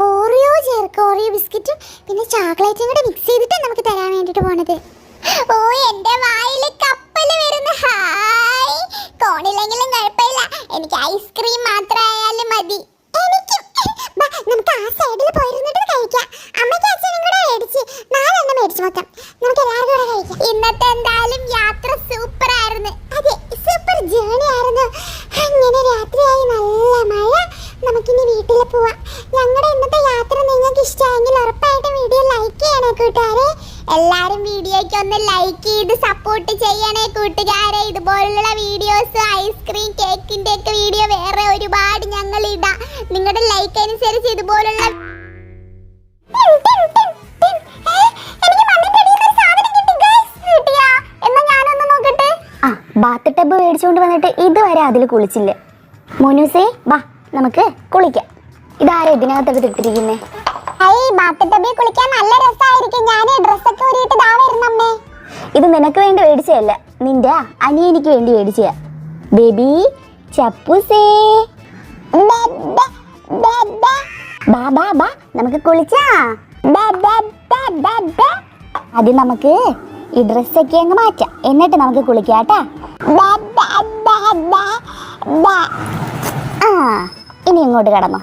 ഓറിയോ ചേർക്കും, ഓറിയോ ബിസ്ക്കറ്റും പിന്നെ ചോക്ലേറ്റും കൂടെ മിക്സ് ചെയ്തിട്ട് നമുക്ക് തരാൻ വേണ്ടിട്ട് പോണത്. ഓ എന്റെ വായില് കപ്പല് വരുന്നു. ഹായ് കോണില്ലെങ്കിലും കുഴപ്പമില്ല, എനിക്ക് ഐസ്ക്രീം മാത്രമായാലും മതി. നമുക്ക് ആ സൈഡിൽ പോയിരുന്നിട്ട് കഴിക്കാം. അമ്മയ്ക്ക് അച്ഛനും കൂടെ മേടിച്ച് 4 എണ്ണം മേടിച്ചു മൊത്തം നമുക്ക് എല്ലാവരും കൂടെ കഴിക്കാം. ഇന്നത്തെ എന്തായാലും യാത്ര സൂപ്പർ ആയിരുന്നു. അതെ സൂപ്പർ ജേണി ആയിരുന്നു. അങ്ങനെ രാത്രിയായി നല്ല മഴ. നമുക്കിനി വീട്ടിൽ പോവാം. ഞങ്ങളുടെ ഇന്നത്തെ യാത്ര നിങ്ങൾക്ക് ഇഷ്ടമായെങ്കിൽ ഉറപ്പായിട്ടും വീഡിയോ ലൈക്ക് ചെയ്യണേ കൂട്ടുകാരെ. എല്ലാവരും വീഡിയോയ്ക്ക് ഒന്ന് ലൈക്ക് ചെയ്ത് സപ്പോർട്ട് ചെയ്യണേ കൂട്ടുകാരെ. ഇതുപോലുള്ള വീഡിയോസ് ഐസ്ക്രീം കേക്കിന്റെ ഒക്കെ വീഡിയോ വേറെ ഒരുപാട് ഞങ്ങൾ ഇടാം. നിങ്ങളുടെ ലൈക്ക് അനുസരിച്ച് ഇതുപോലുള്ള ബാത്ത് ടബ് മേടിച്ചുകൊണ്ട് വന്നിട്ട് ഇതുവരെ അതിൽ കുളിച്ചില്ല. മോനൂസേ വാ നമുക്ക് കുളിക്കാം. ഇതാരാ ഇതിനകത്തൊക്കെ ഇട്ടിരിക്കുന്നേ? ബാത്ത് ടബിൽ കുളിക്കാൻ നല്ല രസമായിരിക്കും. ഞാൻ ഡ്രസ്സൊക്കെ ഊരിയിട്ട് ദാ വരുന്നമ്മേ. ഇത് നിനക്ക് വേണ്ടി മേടിച്ചതല്ല, നിന്റെ അനിയനിക്ക് വേണ്ടി മേടിച്ചതാ. ബേബി ചപ്പൂസേ ബാ ബാ ബാ നമുക്ക് കുളിച്ചാ. ആദ്യം നമുക്ക് ഈ ഡ്രസ്സൊക്കെ അങ്ങ് മാറ്റാം, എന്നിട്ട് നമുക്ക് കുളിക്കാട്ടാ. ആ ഇനി ഇങ്ങോട്ട് കിടന്നോ.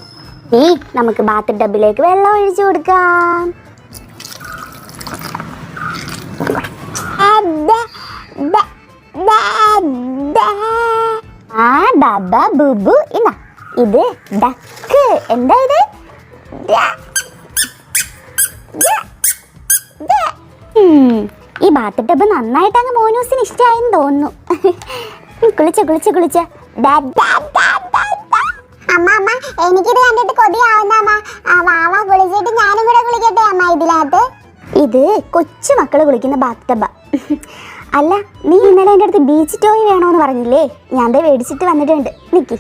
നമുക്ക് ബാത്ത് ടബിലേക്ക് വെള്ളം ഒഴിച്ചു കൊടുക്കാം. ആ ബബ ബുബു ഇന്നാ ഇത് ഡക്ക്. എന്താ ഇത്? ഈ ബാത്ത് ടബ് നന്നായിട്ട് അങ്ങ് മോനൂസിന് ഇഷ്ടമായെന്ന് തോന്നുന്നു. കുളിച്ച അമ്മ അമ്മ എനിക്കിത് കണ്ടിട്ട് കൊതിയാവുന്ന അമ്മ. വാവ കുളിച്ചിട്ട് ഞാനും കൂടെ കുളിക്കട്ടെ അമ്മ ഇതിനകത്ത്? ഇത് കൊച്ചു മക്കള് കുളിക്കുന്ന ബാത്ത് ടബാ. അല്ല നീ ഇന്നലെ എൻ്റെ അടുത്ത് ബീച്ച് ടോയ് വേണോന്ന് പറഞ്ഞില്ലേ? ഞാൻ ദേ മേടിച്ചിട്ട് വന്നിട്ടുണ്ട്. നിക്കി,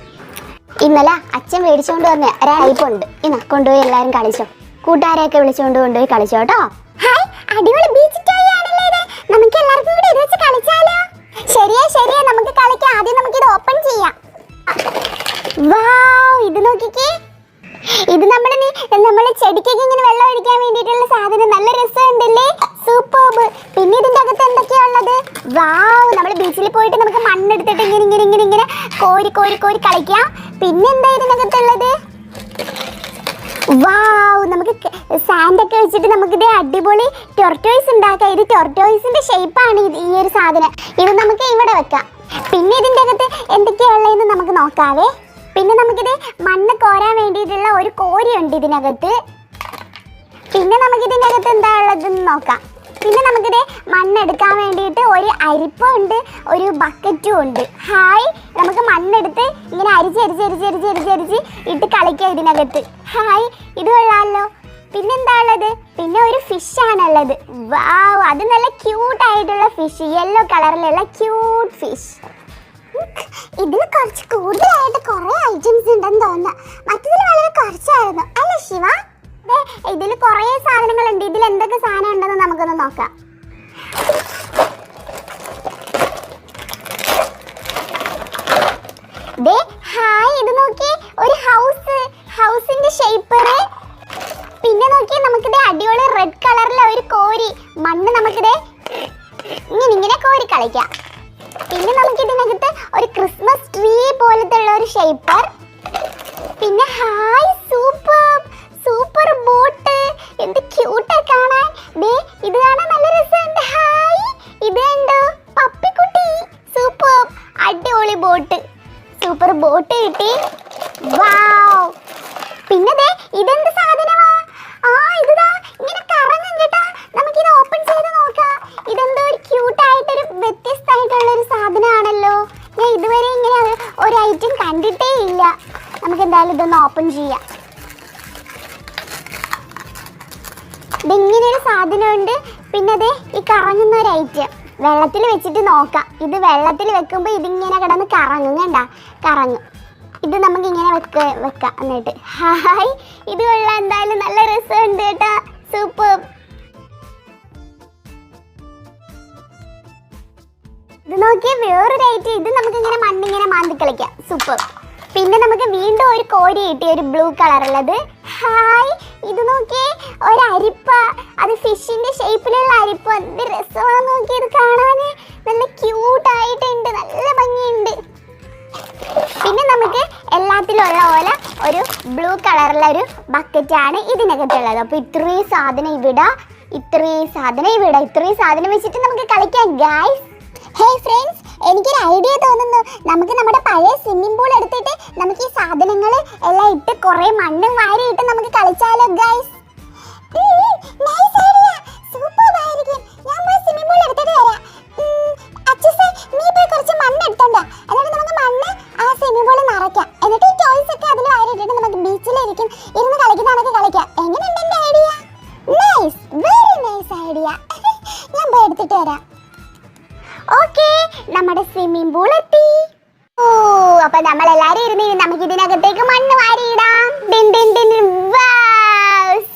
ഇന്നലെ അച്ഛൻ മേടിച്ചോണ്ട് വന്ന ടൈപ്പ് ഉണ്ട്. ഇന്ന കൊണ്ടുപോയി എല്ലാവരും കളിച്ചോ. കൂട്ടുകാരെയൊക്കെ വിളിച്ചോണ്ട് കൊണ്ടുപോയി കളിച്ചോ കേട്ടോ. ഹായ് അടിപൊളി ബീച്ച് ടോയ് ആണല്ലേ ഇത്. നമുക്ക് എല്ലാവർക്കും കൂടി ഇത് വെച്ച് കളിച്ചാലോ? ശരിയാ നമുക്ക് കളിക്കാം. ആദ്യം നമുക്ക് ഇത് ഓപ്പൺ ചെയ്യാം. വാവ് ഇത് നോക്കിക്കേ. ഇത് നമ്മള് ചെടിക്കൊക്കെ ഇങ്ങനെ വെള്ളം ഒഴിക്കാൻ വേണ്ടിയിട്ടുള്ള സാധനം. നല്ല രസമുണ്ടല്ലേ? സൂപ്പർബ്. പിന്നെ ഇതിന്റെ അകത്ത് എന്തൊക്കെയാ ഉള്ളത്? വാവ് നമ്മൾ ബീച്ചിൽ പോയിട്ട് നമുക്ക് മണ്ണെടുത്തിട്ട് ഇങ്ങനെ കോരി കളിക്കാം. പിന്നെന്താ ഇതിനകത്തുള്ളത്? വാവ് നമുക്ക് സാൻഡൊക്കെ വെച്ചിട്ട് നമുക്കിത് അടിപൊളി ടൊർട്ടോയ്സ് ഉണ്ടാക്കാം. ഇത് ടൊർട്ടോയ്സിന്റെ ഷേപ്പാണ് ഈ ഒരു സാധനം. ഇത് നമുക്ക് ഇവിടെ വെക്കാം. പിന്നെ ഇതിന്റെ അകത്ത് എന്തൊക്കെയാ ഉള്ളതെന്ന് നമുക്ക് നോക്കാവേ. പിന്നെ നമുക്കിത് മണ്ണ് കോരാൻ വേണ്ടിയിട്ടുള്ള ഒരു കോരിയുണ്ട് ഇതിനകത്ത്. പിന്നെ നമുക്കിതിനകത്ത് എന്താ ഉള്ളതെന്ന് നോക്കാം. പിന്നെ നമുക്കിത് മണ്ണെടുക്കാൻ വേണ്ടിയിട്ട് ഒരു അരിപ്പുണ്ട്, ഒരു ബക്കറ്റും ഉണ്ട്. ഹായ് നമുക്ക് മണ്ണെടുത്ത് ഇങ്ങനെ അരിച്ച് ഇട്ട് കളിക്കാം ഇതിനകത്ത്. ഹായ് ഇത് കൊള്ളാമല്ലോ. പിന്നെന്താ ഉള്ളത്? പിന്നെ ഒരു ഫിഷ് ആണുള്ളത്. വാവ് അത് നല്ല ക്യൂട്ടായിട്ടുള്ള ഫിഷ്, യെല്ലോ കളറിലുള്ള ക്യൂട്ട് ഫിഷ്. ഇതിൽ കുറച്ച് കൂടുതലായിട്ട് കുറെ ഐറ്റംസ് ഉണ്ടെന്ന് തോന്നുന്നു. മറ്റതിൽ വളരെ കുറച്ചായിരുന്നു അല്ലേ ശിവ? ഇതിൽ കുറെ സാധനങ്ങളുണ്ട്. ഇതിൽ എന്തൊക്കെ സാധനം ഉണ്ടെന്ന് നമുക്കൊന്ന് നോക്കാം. ഹായ് ഇത് നോക്കി, ഒരു ഹൗസിന്റെ ഷേപ്പർ. പിന്നെ നോക്കി നമുക്കിത് അടിപൊളി റെഡ് കളറിലെ ഒരു കോരി മണ്ണ് നമുക്കിത് ഇങ്ങനെ കോരി കളിക്കാം. പിന്നെ നമുക്കിതിനകത്ത് ഒരു ക്രിസ്മസ് ട്രീ പോലത്തെ ഉള്ള ഒരു ഷേപ്പർ. പിന്നെ ഹായ് സൂപ്പർ ബോട്ട്. എന്ത് ക്യൂട്ടാ കാണാൻ. ഇത് കാണാൻ നല്ല രസമുണ്ട്. ഹായ് ഇത് കണ്ടോ പപ്പിക്കുട്ടി. സൂപ്പർ അടിപൊളി ബോട്ട്. സൂപ്പർ ബോട്ട് കിട്ടി. വാവ്. പിന്നെ ഇതെന്ത് സാധനമാ? ഇതാ ഇങ്ങനെ കറങ്ങും കേട്ടാ. നമുക്കിത് ഓപ്പൺ ചെയ്ത് നോക്കാം. ഇതെന്തോ ഒരു ക്യൂട്ടായിട്ടൊരു വ്യത്യസ്തമായിട്ടുള്ള ഒരു സാധനമാണല്ലോ. ഞാൻ ഇതുവരെ ഇങ്ങനെ ഒരു ഐറ്റം കണ്ടിട്ടേ ഇല്ല. നമുക്ക് എന്തായാലും ഇതൊന്ന് ഓപ്പൺ ചെയ്യാം. ഇതിങ്ങനെയൊരു സാധനമുണ്ട്. പിന്നെ ഈ കറങ്ങുന്ന ഒരു ഐറ്റം വെള്ളത്തിൽ വെച്ചിട്ട് നോക്കാം. ഇത് വെള്ളത്തിൽ വെക്കുമ്പോൾ ഇതിങ്ങനെ കിടന്ന് കറങ്ങും. കണ്ടാ കറങ്ങും. ഇത് നമുക്ക് ഇങ്ങനെ വെക്കാം എന്നിട്ട്. ഹായ്, ഇത് കൊള്ളാം, എന്തായാലും നല്ല രസമുണ്ട് കേട്ടാ. സൂപ്പർ. ഇത് നോക്കിയാൽ വേറൊരു ഐറ്റം. ഇത് നമുക്ക് ഇങ്ങനെ മണ്ണിങ്ങനെ മാന്തി കളിക്കാം. സൂപ്പർ. പിന്നെ നമുക്ക് വീണ്ടും ഒരു കോരി കിട്ടി, ഒരു ബ്ലൂ കളറുള്ളത്. ഹായ്, ഇത് നോക്കിയേ, ഒരു അരിപ്പ. അത് ഫിഷിന്റെ ഷേപ്പിലുള്ള അരിപ്പ. എന്ത് രസമാണ് നോക്കി ഇത് കാണാന്. നല്ല ക്യൂട്ടായിട്ടുണ്ട്, നല്ല ഭംഗിയുണ്ട്. പിന്നെ നമുക്ക് എല്ലാത്തിലുള്ള പോലെ ഒരു ബ്ലൂ കളറുള്ള ഒരു ബക്കറ്റാണ് ഇതിനകത്തുള്ളത്. അപ്പോൾ ഇത്രയും സാധനം ഇവിടെ, ഇത്രയും സാധനം വെച്ചിട്ട് നമുക്ക് കളിക്കാം ഗായ്സ്. ഹേയ് ഫ്രണ്ട്സ്, എനിക്കൊരു ഐഡിയ തോന്നുന്നു. നമുക്ക് നമ്മുടെ പഴയ സ്വിമ്മിംഗ് പൂൾ എടുത്തിട്ട് നമുക്ക് ഈ സാധനങ്ങൾ എല്ലാം ഇട്ട് കുറേ മണ്ണും വാരി ഇട്ട് നമുക്ക് കളിച്ചാലോ ഗൈസ്? നൈസ് ഐഡിയ, സൂപ്പർ ആയിരിക്കും. ഞാൻ പോയി സ്വിമ്മിംഗ് പൂൾ എടുത്തിട്ട് വരാം. അച്ഛസേ, നീ പോയി കുറച്ച് മണ്ണ് എടുത്തോണ്ട. എന്നിട്ട് നമുക്ക് മണ്ണ് ആ സ്വിമ്മിംഗ് പൂളിൽ നിറയ്ക്കാം. എന്നിട്ട് ഈ ടോയ്സ് ഒക്കെ അതിൽ വാരിയിട്ടിട്ട് നമുക്ക് ബീച്ചിലിരിക്കും ഇരുന്ന് കളിക്കുന്നതാണൊക്കെ കളിക്കാം. എങ്ങനെയുണ്ട് എൻ്റെ idea? Nice, very nice idea. ഞാൻ പോയി എടുത്തിട്ട് വരാം. ഓക്കെ, നമ്മുടെ സ്വിമ്മിംഗ് പൂൾ എത്തി. ഓ, അപ്പൊ നമ്മൾ എല്ലാരും ഇരുന്ന് നമുക്ക് ഇതിനകത്തേക്ക് മണ്ണ് വാരിയിടാം.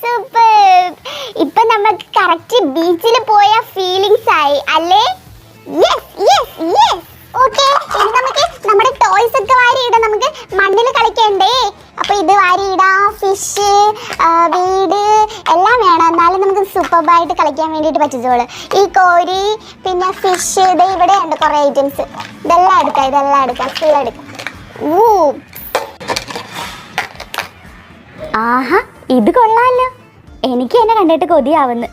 സൂപ്പർ. ഇപ്പൊ നമുക്ക് കറക്റ്റ് ബീച്ചിൽ പോയ ഫീലിങ്സ് ആയി അല്ലേ? Yes yes yes. ഓക്കെ, ഇനി നമുക്ക് നമ്മുടെ ടോയ്സ് ഒക്കെ വാരിയിടാം. നമുക്ക് മണ്ണിൽ കളിക്കണ്ടേ? അപ്പൊ ഇത് വാരിയിടാം. ഫിഷ്, വീട് എല്ലാം വേണം, എന്നാലും നമുക്ക് സൂപ്പർബായിട്ട് കളിക്കാൻ വേണ്ടിയിട്ട് പറ്റുള്ളൂ. ഈ കോരി, പിന്നെ ഫിഷ്, ഇത് ഇവിടെ ഉണ്ട് കുറേ ഐറ്റംസ്. ഇതെല്ലാം എടുക്കാം, ഫുൾ എടുക്കാം. ആഹാ, ഇത് കൊള്ളാമല്ലോ. എനിക്ക് എന്നെ കണ്ടിട്ട് കൊതിയാവുന്നു.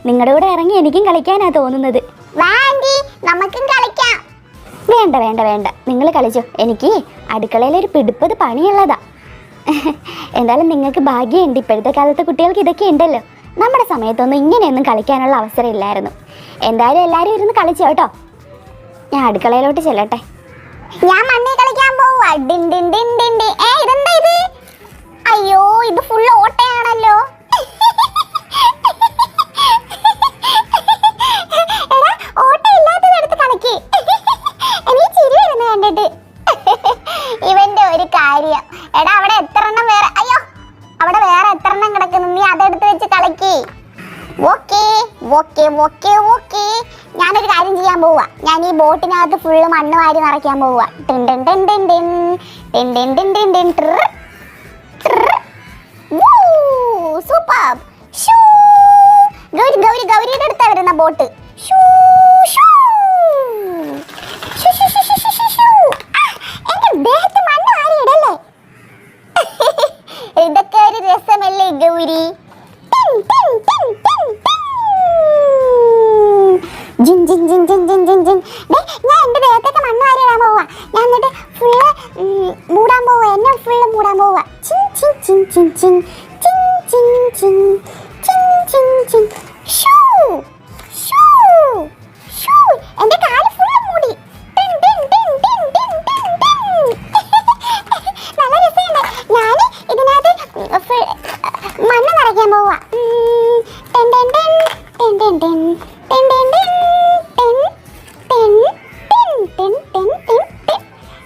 നിങ്ങളുടെ കൂടെ ഇറങ്ങി എനിക്കും കളിക്കാനാ തോന്നുന്നത്. നമുക്കും കളിക്കാം. വേണ്ട, നിങ്ങൾ കളിച്ചോ. എനിക്ക് അടുക്കളയിൽ ഒരു പിടിപ്പത് പണിയുള്ളതാ. എന്തായാലും നിങ്ങൾക്ക് ഭാഗ്യമുണ്ട്, ഇപ്പോഴത്തെ കാലത്തെ കുട്ടികൾക്ക് ഇതൊക്കെ ഉണ്ടല്ലോ. നമ്മുടെ സമയത്തൊന്നും ഇങ്ങനെയൊന്നും കളിക്കാനുള്ള അവസരം ഇല്ലായിരുന്നു. എന്തായാലും എല്ലാവരും ഇരുന്ന് കളിച്ചോ കേട്ടോ. ഞാൻ അടുക്കളയിലോട്ട് ചെല്ലട്ടെ. ഞാൻ മണ്ണിൽ കളിക്കാൻ പോവാ. ഇതെന്താ ഇത്? അയ്യോ, ഇത് ഫുൾ ഓട്ടയാണല്ലോ. ഓട്ട ഇല്ലാത്തതെടുത്ത് കളിക്ക്. എനിക്ക് ചിരി വരുന്നു കണ്ടിട്ട്. ഇവന്റെ ഒരു കാര്യം. എടാ, അവിടെ എത്ര എണ്ണം വേറെ, അയ്യോ അവിടെ വേറെ എത്ര എണ്ണം കിടക്കുന്നു, നീ അതെടുത്ത് വെച്ച് കളിക്ക്. ഓക്കെ, ഞാനൊരു കാര്യം ചെയ്യാൻ പോവാ. ഞാൻ ഈ ബോട്ടിനകത്ത് ഫുള്ള് മണ്ണ് വാരി നിറയ്ക്കാൻ പോവാ. സൂപ്പർ. ഗൗരിയുടെ അടുത്താ വരുന്ന ബോട്ട്. ഇതൊക്കെ ഒരു രസമല്ലേ ഗൗരി? ഞാൻ എന്റെ ദേഹത്തേക്ക് മണ്ണ് വാരിയിടാൻ പോവാ. ഞാൻ എന്നിട്ട് ഫുള്ള് മൂടാൻ പോവാ. എന്നെ ഫുള്ള് മൂടാൻ പോവാ. എന്റെ കാല് ഫുള്ള് മൂടി. നല്ല രസമുണ്ട്. ഞാൻ ഇതിനകത്ത് മണ്ണ് നിറയ്ക്കാൻ പോവാ.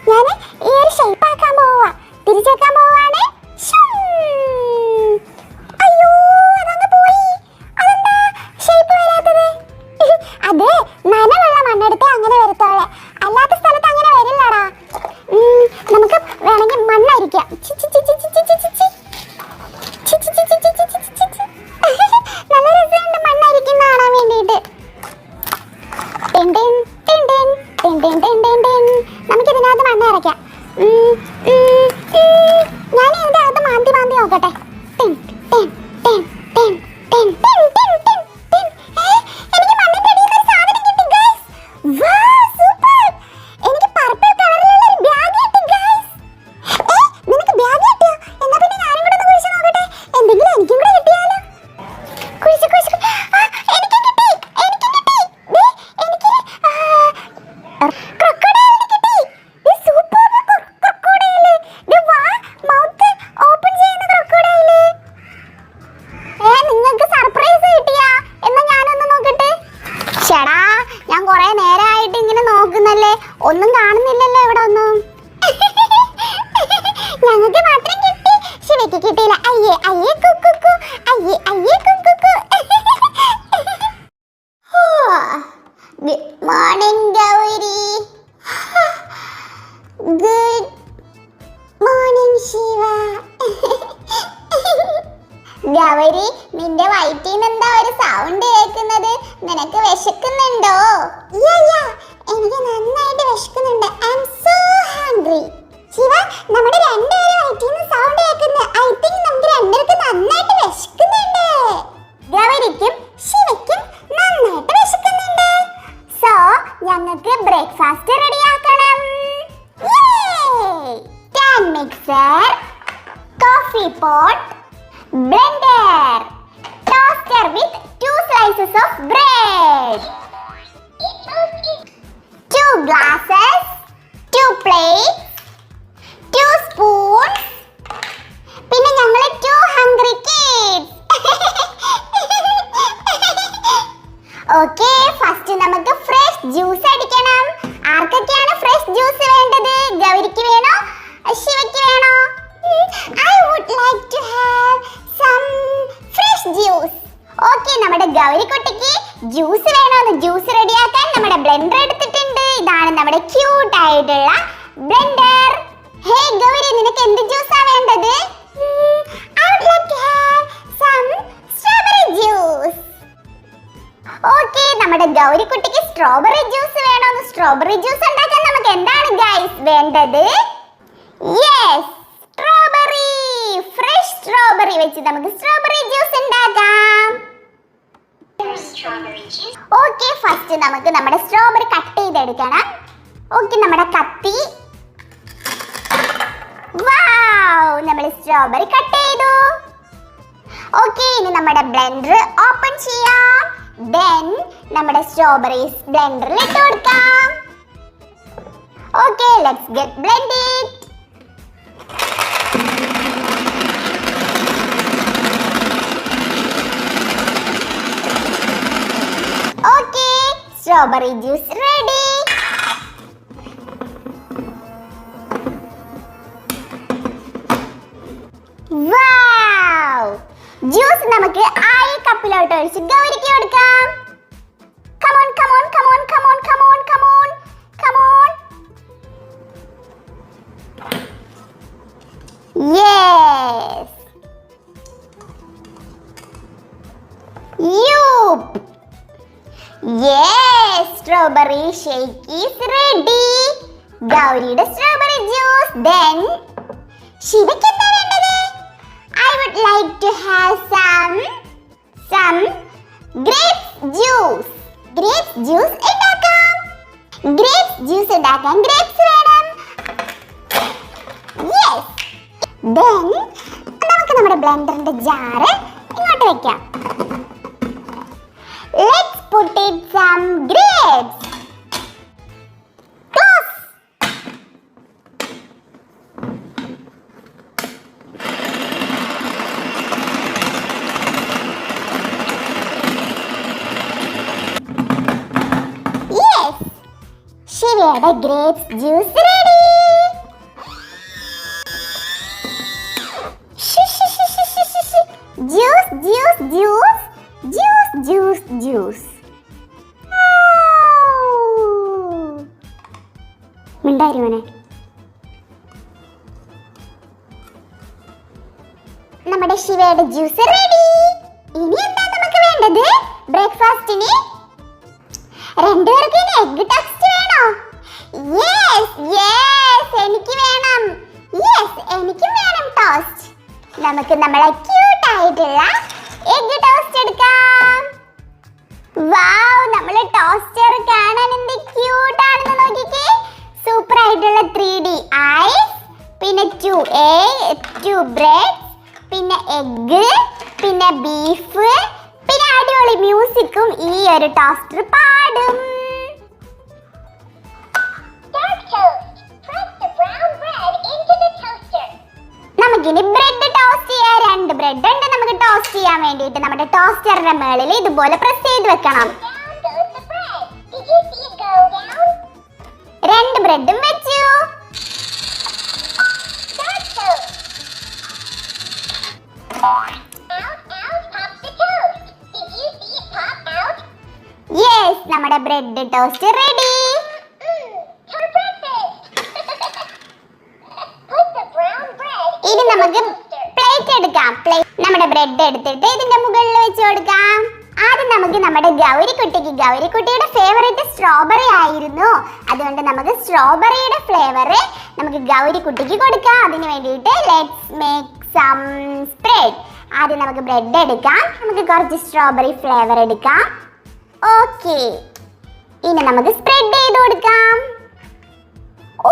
ഞാൻ ഈ ഒരു ഷേപ്പ് ആക്കാൻ പോവാ. തിരിച്ചേക്കാൻ പോവാണ്. അയ്യോ, അതങ്ങ് പോയി. അതെന്താ ഷേപ്പ് വരാത്തത്? അത് നനവുള്ള മണ്ണെടുത്ത് അങ്ങനെ വരത്തോളെ, അല്ലാത്ത സ്ഥലത്ത് അങ്ങനെ വരില്ലടാ. നമുക്ക് വേണമെങ്കിൽ മണ്ണരിക്കാം. നല്ല രസമുണ്ട് മണ്ണരിക്കുന്ന കാണാൻ വേണ്ടിയിട്ട്. നമുക്കിതിനകത്ത് മണ്ണ് ഇറക്കാം. ഞാൻ ഇതിന്റെ അകത്ത് മാന്തി നോക്കട്ടെ. എനിക്ക് മണ്ണിന്റെ അടിയിൽ നിന്ന് ഒരു സാധനം കിട്ടി ഗൈസ്. സൂപ്പർ. എനിക്ക് പർപ്പിൾ കളറിലുള്ള ഒരു ബാഗ് കിട്ടി ഗൈസ്. നിനക്ക് ബാഗ് കിട്ടിയോ? എന്നാ പിന്നെ ഞാനും കൂടെ ഒന്ന് കുഴിച്ച് നോക്കട്ടെ. എന്തെങ്കിലും എനിക്കും കൂടെ കിട്ടിയാലോ? കുഴിച്ച് എനിക്ക് കിട്ടി. ക്രൊക്കോഡൈലിനെ കിട്ടി. Super crocodile. മൗത്ത് ഓപ്പൺ ചെയ്യുന്ന ക്രൊക്കോഡൈൽ. നിങ്ങൾക്ക് സർപ്രൈസ് കിട്ടിയാ? എന്നാ ഞാനൊന്ന് നോക്കട്ടെ. ചേടാ, ഞാൻ കുറെ നേരമായിട്ട് ഇങ്ങനെ നോക്കുന്നല്ലേ, ഒന്നും കാണുന്നില്ലല്ലോ ഇവിടെ ഒന്നും. Morning Gauri. Good morning Shiva. Gauri, നിന്റെ വയറ്റിന്ന് എന്താ ഒരു സൗണ്ട് കേൾക്കുന്നത്? നിനക്ക് വിശക്കുന്നുണ്ടോ? എനിക്ക് നന്നായിട്ട് വിശക്കുന്നുണ്ട്. I am so hungry. Shiva, നമ്മുടെ രണ്ടുപേരും വയറ്റിന്ന് സൗണ്ട് കേൾക്കുന്നു. ഐ തിങ്ക് നമുക്ക് രണ്ടുപേർക്ക് നന്നായിട്ട് വിശക്കുന്നുണ്ട്. ഗൗരിക്കും ശിവയ്ക്കും നന്നായിട്ട് വിശക്കുന്നുണ്ട്. സോ ഞങ്ങൾക്ക് ബ്രേക്ക്ഫാസ്റ്റ് റെഡിയാക്കണം. Stand mixer, coffee pot, blender, toaster with 2 slices of bread, 2 glasses, 2 plates, 2 spoons, പിന്നെ ഞങ്ങൾ 2 hungry kids. ഓക്കേ, ഫസ്റ്റ് നമുക്ക് ഫ്രഷ് ജ്യൂസ് അടിക്കണം. ആർക്കൊക്കെയാണ് ഫ്രഷ് ജ്യൂസ് വേണ്ടത്? ഗൗരിക്ക് വേണോ, ശിവയ്ക്ക് വേണോ? I would like to have some fresh juice. Okay, നമ്മുടെ ഗൗരിക്കുട്ടിക്ക് ജ്യൂസ് വേണമെന്ന് ജ്യൂസ് റെഡിയാക്കാൻ നമ്മുടെ ബ്ലെൻഡർ എടുത്തിട്ടുണ്ട്. ഇതാണ് നമ്മുടെ ക്യൂട്ട് ആയിട്ടുള്ള ബ്ലെൻഡർ. ഹേ ഗൗരി, നിനക്ക് എന്ത് ജ്യൂസാ വേണ്ടത്? I would like to have some strawberry juice. Okay, നമ്മുടെ ഗൗരിക്കുട്ടിക്ക് സ്ട്രോബെറി ജ്യൂസ് വേണമെന്ന്. സ്ട്രോബെറി ജ്യൂസ് ഉണ്ടാക്കാൻ നമുക്ക് എന്താണ് ഗൈസ് വേണ്ടത്? Yes, strawberry. ഫ്രഷ് സ്ട്രോബെറി വെച്ച് നമുക്ക് സ്ട്രോബെറി ജ്യൂസ് ഉണ്ടാക്കാം. ഓക്കെ, ഫസ്റ്റ് നമുക്ക് നമ്മുടെ സ്ട്രോബെറി കട്ട് ചെയ്തെടുക്കണം. ഓക്കെ, നമ്മുടെ കത്തി. വൗ, നമ്മൾ സ്ട്രോബെറി കട്ട് ചെയ്തു. ഓക്കെ, ഇനി നമ്മുടെ ബ്ലെൻഡർ ഓപ്പൺ ചെയ്യാം. ദെൻ നമ്മുടെ സ്ട്രോബെറീസ് ബ്ലെൻഡറിൽ ഇട്ട് കൊടുക്കാം. Okay, let's get blended. Strawberry juice ready. Wow! Juice നമുക്ക് ആയി കപ്പിലോട്ട് ഒഴിച്ച് ഗൗരിക്ക് കൊടുക്കാം. Come on, come on, come on, come on, come on, come on, come on. Yes. Yup. Yes, strawberry shake is ready. ഗൗരിയുടെ strawberry juice. Then ശിവയ്ക്ക് എന്താ വേണ്ടത്? I would like to have some grapes juice. Grapes juice ഉണ്ടാക്കാം. Grapes juice ഉണ്ടാക്കാൻ grapes വേണം. Yes. Then നമുക്ക് നമ്മുടെ ബ്ലെൻഡറിന്റെ jar ഇങ്ങോട്ട് വെക്കാം. Let's put in some grapes. Close. Yes. ശിവയുടെ grapes juice ready. Juice, juice, juice. Juice, juice, juice. മിണ്ടായിരുവനെ. നമ്മുടെ ശിവയുടെ ജ്യൂസ് റെഡി. ഇനി എന്താ നമുക്ക് വേണ്ടത് ബ്രേക്ക്ഫാസ്റ്റിന്? രണ്ടുപേർക്ക് എഗ് ടോസ്റ്റ് വേണോ? യെസ്, യെസ്, എനിക്ക് വേണം. യെസ്, എനിക്കും വേണം ടോസ്റ്റ്. നമുക്ക് നമ്മളെ ക്യൂട്ട് ആയിട്ടുള്ള എഗ് ടോസ്റ്റ് എടുക്കാം. വൗ, നമ്മളെ ടോസ്റ്റർ കാണാൻ എന്ത് ക്യൂട്ട് ആണെന്ന് നോക്കിക്കേ. സൂപ്പർ ആയിട്ടുള്ള 3D ഐസ്, പിന്നെ 2 ബ്രെഡ്, പിന്നെ എഗ്, പിന്നെ ബീഫ്, പിന്നെ അടിപൊളി മ്യൂസിക്കും ഈ ഒരു ടോസ്റ്റർ പാടും. നമുക്കിനി ബ്രെഡ് ടോസ്റ്റ് ചെയ്യാം. 2 ബ്രെഡ് ഉണ്ട് നമുക്ക് ടോസ്റ്റ് ചെയ്യാൻ വേണ്ടിയിട്ട്. നമ്മുടെ ടോസ്റ്ററിന്റെ മേളിൽ ഇതുപോലെ പ്രസ് ചെയ്ത് വെക്കണം. 2 ബ്രെഡും വെച്ചു. യെസ്, നമ്മുടെ ബ്രെഡ് നമ്മുടെ ടോസ്റ്റ് റെഡി. ഇനി നമുക്ക് പ്ലേറ്റ് എടുക്കാം. നമ്മുടെ ബ്രെഡ് എടുത്തിട്ട് ഇതിന്റെ മുകളിൽ വെച്ച് കൊടുക്കാം. ആദ്യം നമുക്ക് നമ്മുടെ ഗൗരിക്കുട്ടിയുടെ ഫേവറേറ്റ് സ്ട്രോബെറി ആയിരുന്നു. അതുകൊണ്ട് നമുക്ക് സ്ട്രോബെറിയുടെ ഫ്ലേവർ നമുക്ക് ഗൗരിക്കുട്ടിക്ക് കൊടുക്കാം. അതിന് വേണ്ടിയിട്ട് ലെറ്റ്സ് മേക്ക് സം സ്പ്രെഡ്. ആദ്യം നമുക്ക് ബ്രെഡ് എടുക്കാം. നമുക്ക് കുറച്ച് സ്ട്രോബെറി ഫ്ലേവർ എടുക്കാം. ഓക്കെ, ഇനി നമുക്ക് സ്പ്രെഡ് ചെയ്ത് കൊടുക്കാം. ഓ,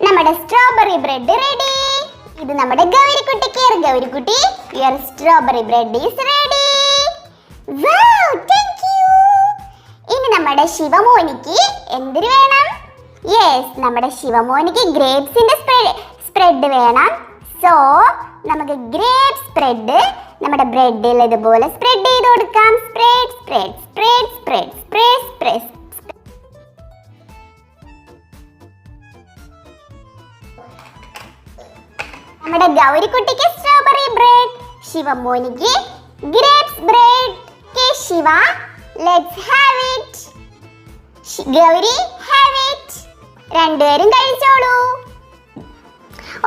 നമ്മുടെ സ്ട്രോബെറി ബ്രെഡ് റെഡി. ഇത് നമ്മുടെ ഗൗരിക്കുട്ടിക്ക്. ഗൗരിക്കുട്ടി, your strawberry bread is ready. Wow, thank you. ഇനി നമ്മുടെ ശിവമോനിക്ക് എന്തിനു വേണം? യെസ്, നമ്മുടെ ശിവമോനിക്ക് ഗ്രേപ്സിന്റെ സ്പ്രെഡ് വേണം. സോ നമുക്ക് ഗ്രേപ്പ് സ്പ്രെഡ് നമ്മുടെ ബ്രെഡിൽ ഇതുപോലെ സ്പ്രെഡ് ചെയ്ത് കൊടുക്കാം. Spread spread spread spread spread spread. നമ്മുടെ ഗൗരിക്കുട്ടിക്ക് സ്ട്രോബെറി ബ്രെഡ്, ശിവമോനിക്ക് grapes bread. Shiva, let's have it. Gauri, have it. രണ്ടുപേരും കഴിച്ചോളൂ.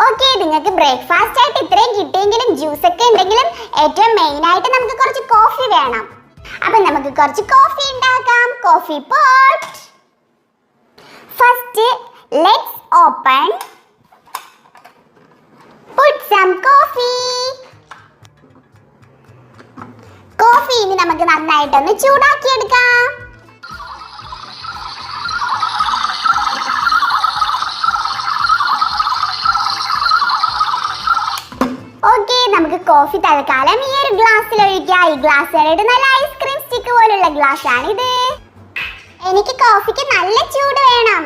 ഓക്കെ, നിങ്ങൾക്ക് ബ്രേക്ക്ഫാസ്റ്റ് ആയിട്ട് ഇത്രയും കിട്ടിയെങ്കിലും ജ്യൂസ് ഒക്കെ ഉണ്ടെങ്കിലും ഏറ്റവും മെയിൻ ആയിട്ട് നമുക്ക് കുറച്ച് കോഫി വേണം. അപ്പൊ നമുക്ക് കുറച്ച് കോഫി ഉണ്ടാക്കാം. Coffee pot. First let's open. Put some coffee. Coffee ഇനി നമുക്ക് നന്നായിട്ടൊന്ന് ചൂടാക്കി എടുക്കാം. ഓക്കെ, നമുക്ക് കോഫി തൽക്കാലം ഈ ഒരു ഗ്ലാസ്സിൽ ഒഴിക്കാം. ഈ ഗ്ലാസ്സിലായിട്ട് നല്ല ഐസ്ക്രീം സ്റ്റിക്ക് പോലുള്ള ഗ്ലാസ് ആണിത്. എനിക്ക് കോഫിക്ക് നല്ല ചൂട് വേണം.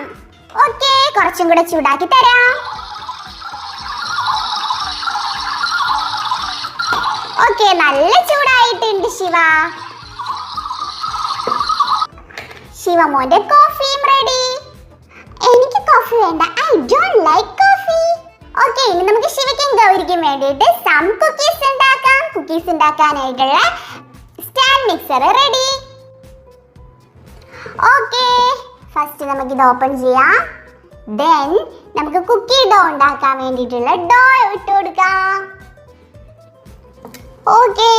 ഓക്കെ, കുറച്ചും കൂടെ ചൂടാക്കി തരാം. ഓക്കെ, നല്ല ചൂടായിട്ടുണ്ട് ശിവ. ശിവമോന്റെ കോഫിയും റെഡി. എനിക്ക് കോഫി വേണ്ട, I don't like coffee. Okay, ഇനി നമുക്ക് ശിവയ്ക്കും ഗൗരിക്കും വേണ്ടിയിട്ട് സം കുക്കീസ് ഉണ്ടാക്കാം. കുക്കീസ് ഉണ്ടാക്കാനായിട്ടുള്ള stand mixer ready. Okay, first നമുക്ക് ഇത് ഓപ്പൺ ചെയ്യാം. ദെൻ നമുക്ക് കുക്കി ഡോ ഉണ്ടാക്കാൻ വേണ്ടിയിട്ടുള്ള ഡോ ഇട്ട് കൊടുക്കാം. ഓക്കെ,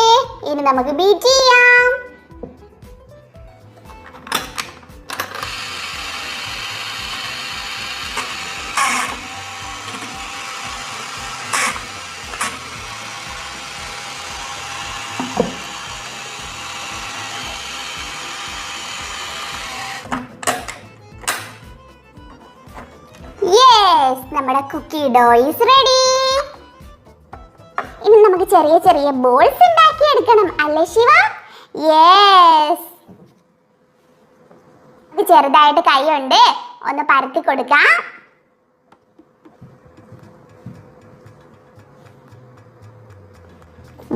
ഇനി നമുക്ക് ബീറ്റ് ചെയ്യാം. യെസ്, നമ്മുടെ കുക്കി ഡോ ഈസ് റെഡി. ഇനി നമുക്ക് ചെറിയ ചെറിയ ബോൾസ് ഉണ്ടാക്കി എടുക്കണം, അല്ലേ ശിവ? യെസ്, ചെറുതായിട്ട് കൈ കൊണ്ട് ഒന്ന് പരത്തി കൊടുക്കാം.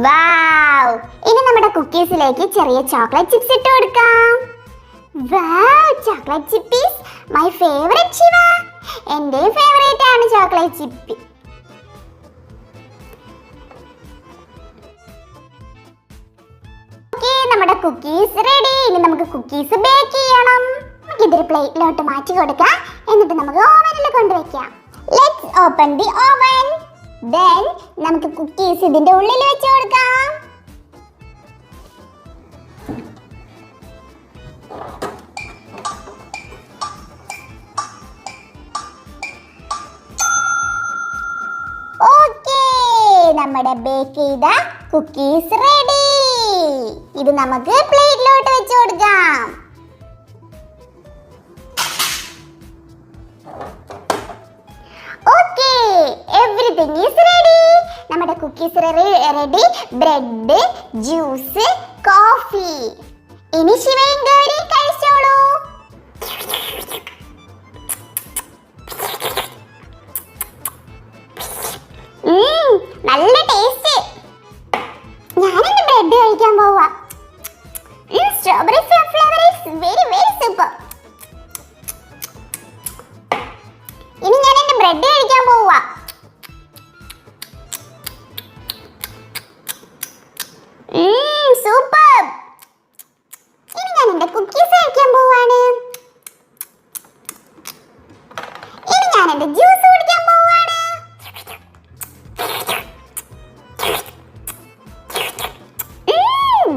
വാവ്, ഇനി നമ്മുടെ കുക്കീസിലേക്ക് ചെറിയ ചോക്ലേറ്റ് ചിപ്സ് ഇട്ട് കൊടുക്കാം. Wow, chocolate chip is my favourite Shiva. എൻ്റെ ഫേവറേറ്റ് ആണ് ചോക്ലേറ്റ് ചിപ്പ്. നമ്മുടെ കുക്കീസ് റെഡി. ഇനി നമുക്ക് കുക്കീസ് ബേക്ക് ചെയ്യണം. നമുക്ക് ഇതൊരു പ്ലേറ്റിലോട്ട് മാറ്റി കൊടുക്കാം. എന്നിട്ട് നമുക്ക് ഓവനിൽ കൊണ്ടുവയ്ക്കാം. Let's open the oven. Then നമുക്ക് കുക്കീസ് ഇതിന്റെ ഉള്ളിൽ വെച്ച് കൊടുക്കാം. ഓക്കേ, നമ്മുടെ ബേക്ക് ചെയ്ത കുക്കീസ് റെഡി. ഇത് നമുക്ക് പ്ലേറ്റിലോട്ട് വെച്ച് കൊടുക്കാം. Okay, everything is ready. നമ്മുടെ cookies ready. Bread, juice, coffee. ഇനി ശിവയും ഗൗരി കഴിച്ചോളൂ. നല്ല ടേസ്റ്റ്. ഞാനെന്റെ ബ്രെഡ് കഴിക്കാൻ പോവാ. Strawberry flavour is very very super. Bread കഴിക്കാൻ പോവാ. സൂപ്പർ. ഇനി ഞാൻ എന്റെ കുക്കീസ് കഴിക്കാൻ പോവാണ്. ഇനി ഞാൻ എന്റെ ജ്യൂസ് കുടിക്കാൻ പോവാണ്.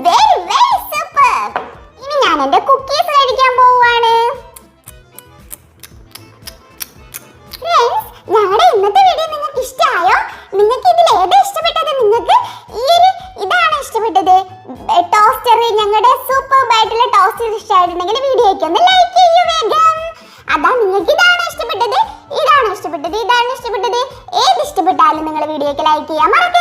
Very very super. ഇനി ഞാൻ എന്റെ കുക്കീസ് കഴിക്കാൻ പോവാണ്. ഫ്രണ്ട്സ്, ഞങ്ങളുടെ ഇന്നത്തെ വീഡിയോ നിങ്ങൾക്ക് ഇഷ്ടമായോ? നിങ്ങൾക്ക് ഇതിൽ ഏതാ ഇഷ്ടപ്പെട്ടത്? നിങ്ങൾക്ക് ഇതാണ് ഇഷ്ടപ്പെട്ടത്? ടോസ്റ്റർ, ഞങ്ങളുടെ സൂപ്പർ ആയിട്ടുള്ള ടോസ്റ്റർ ഇഷ്ടമായിട്ടുണ്ടെങ്കിൽ വീഡിയോയ്ക്ക് ഒന്ന് ലൈക്ക് ചെയ്യൂ വേഗം. അതാ നിങ്ങൾക്ക് ഇതാണോ ഇഷ്ടപ്പെട്ടത്, ഇതാണോ ഇഷ്ടപ്പെട്ടത്, ഇതാണ് ഇഷ്ടപ്പെട്ടത്? ഏത് ഇഷ്ടപ്പെട്ടാലും നിങ്ങൾ വീഡിയോയ്ക്ക് ലൈക്ക് ചെയ്യാൻ മറക്കരുത്.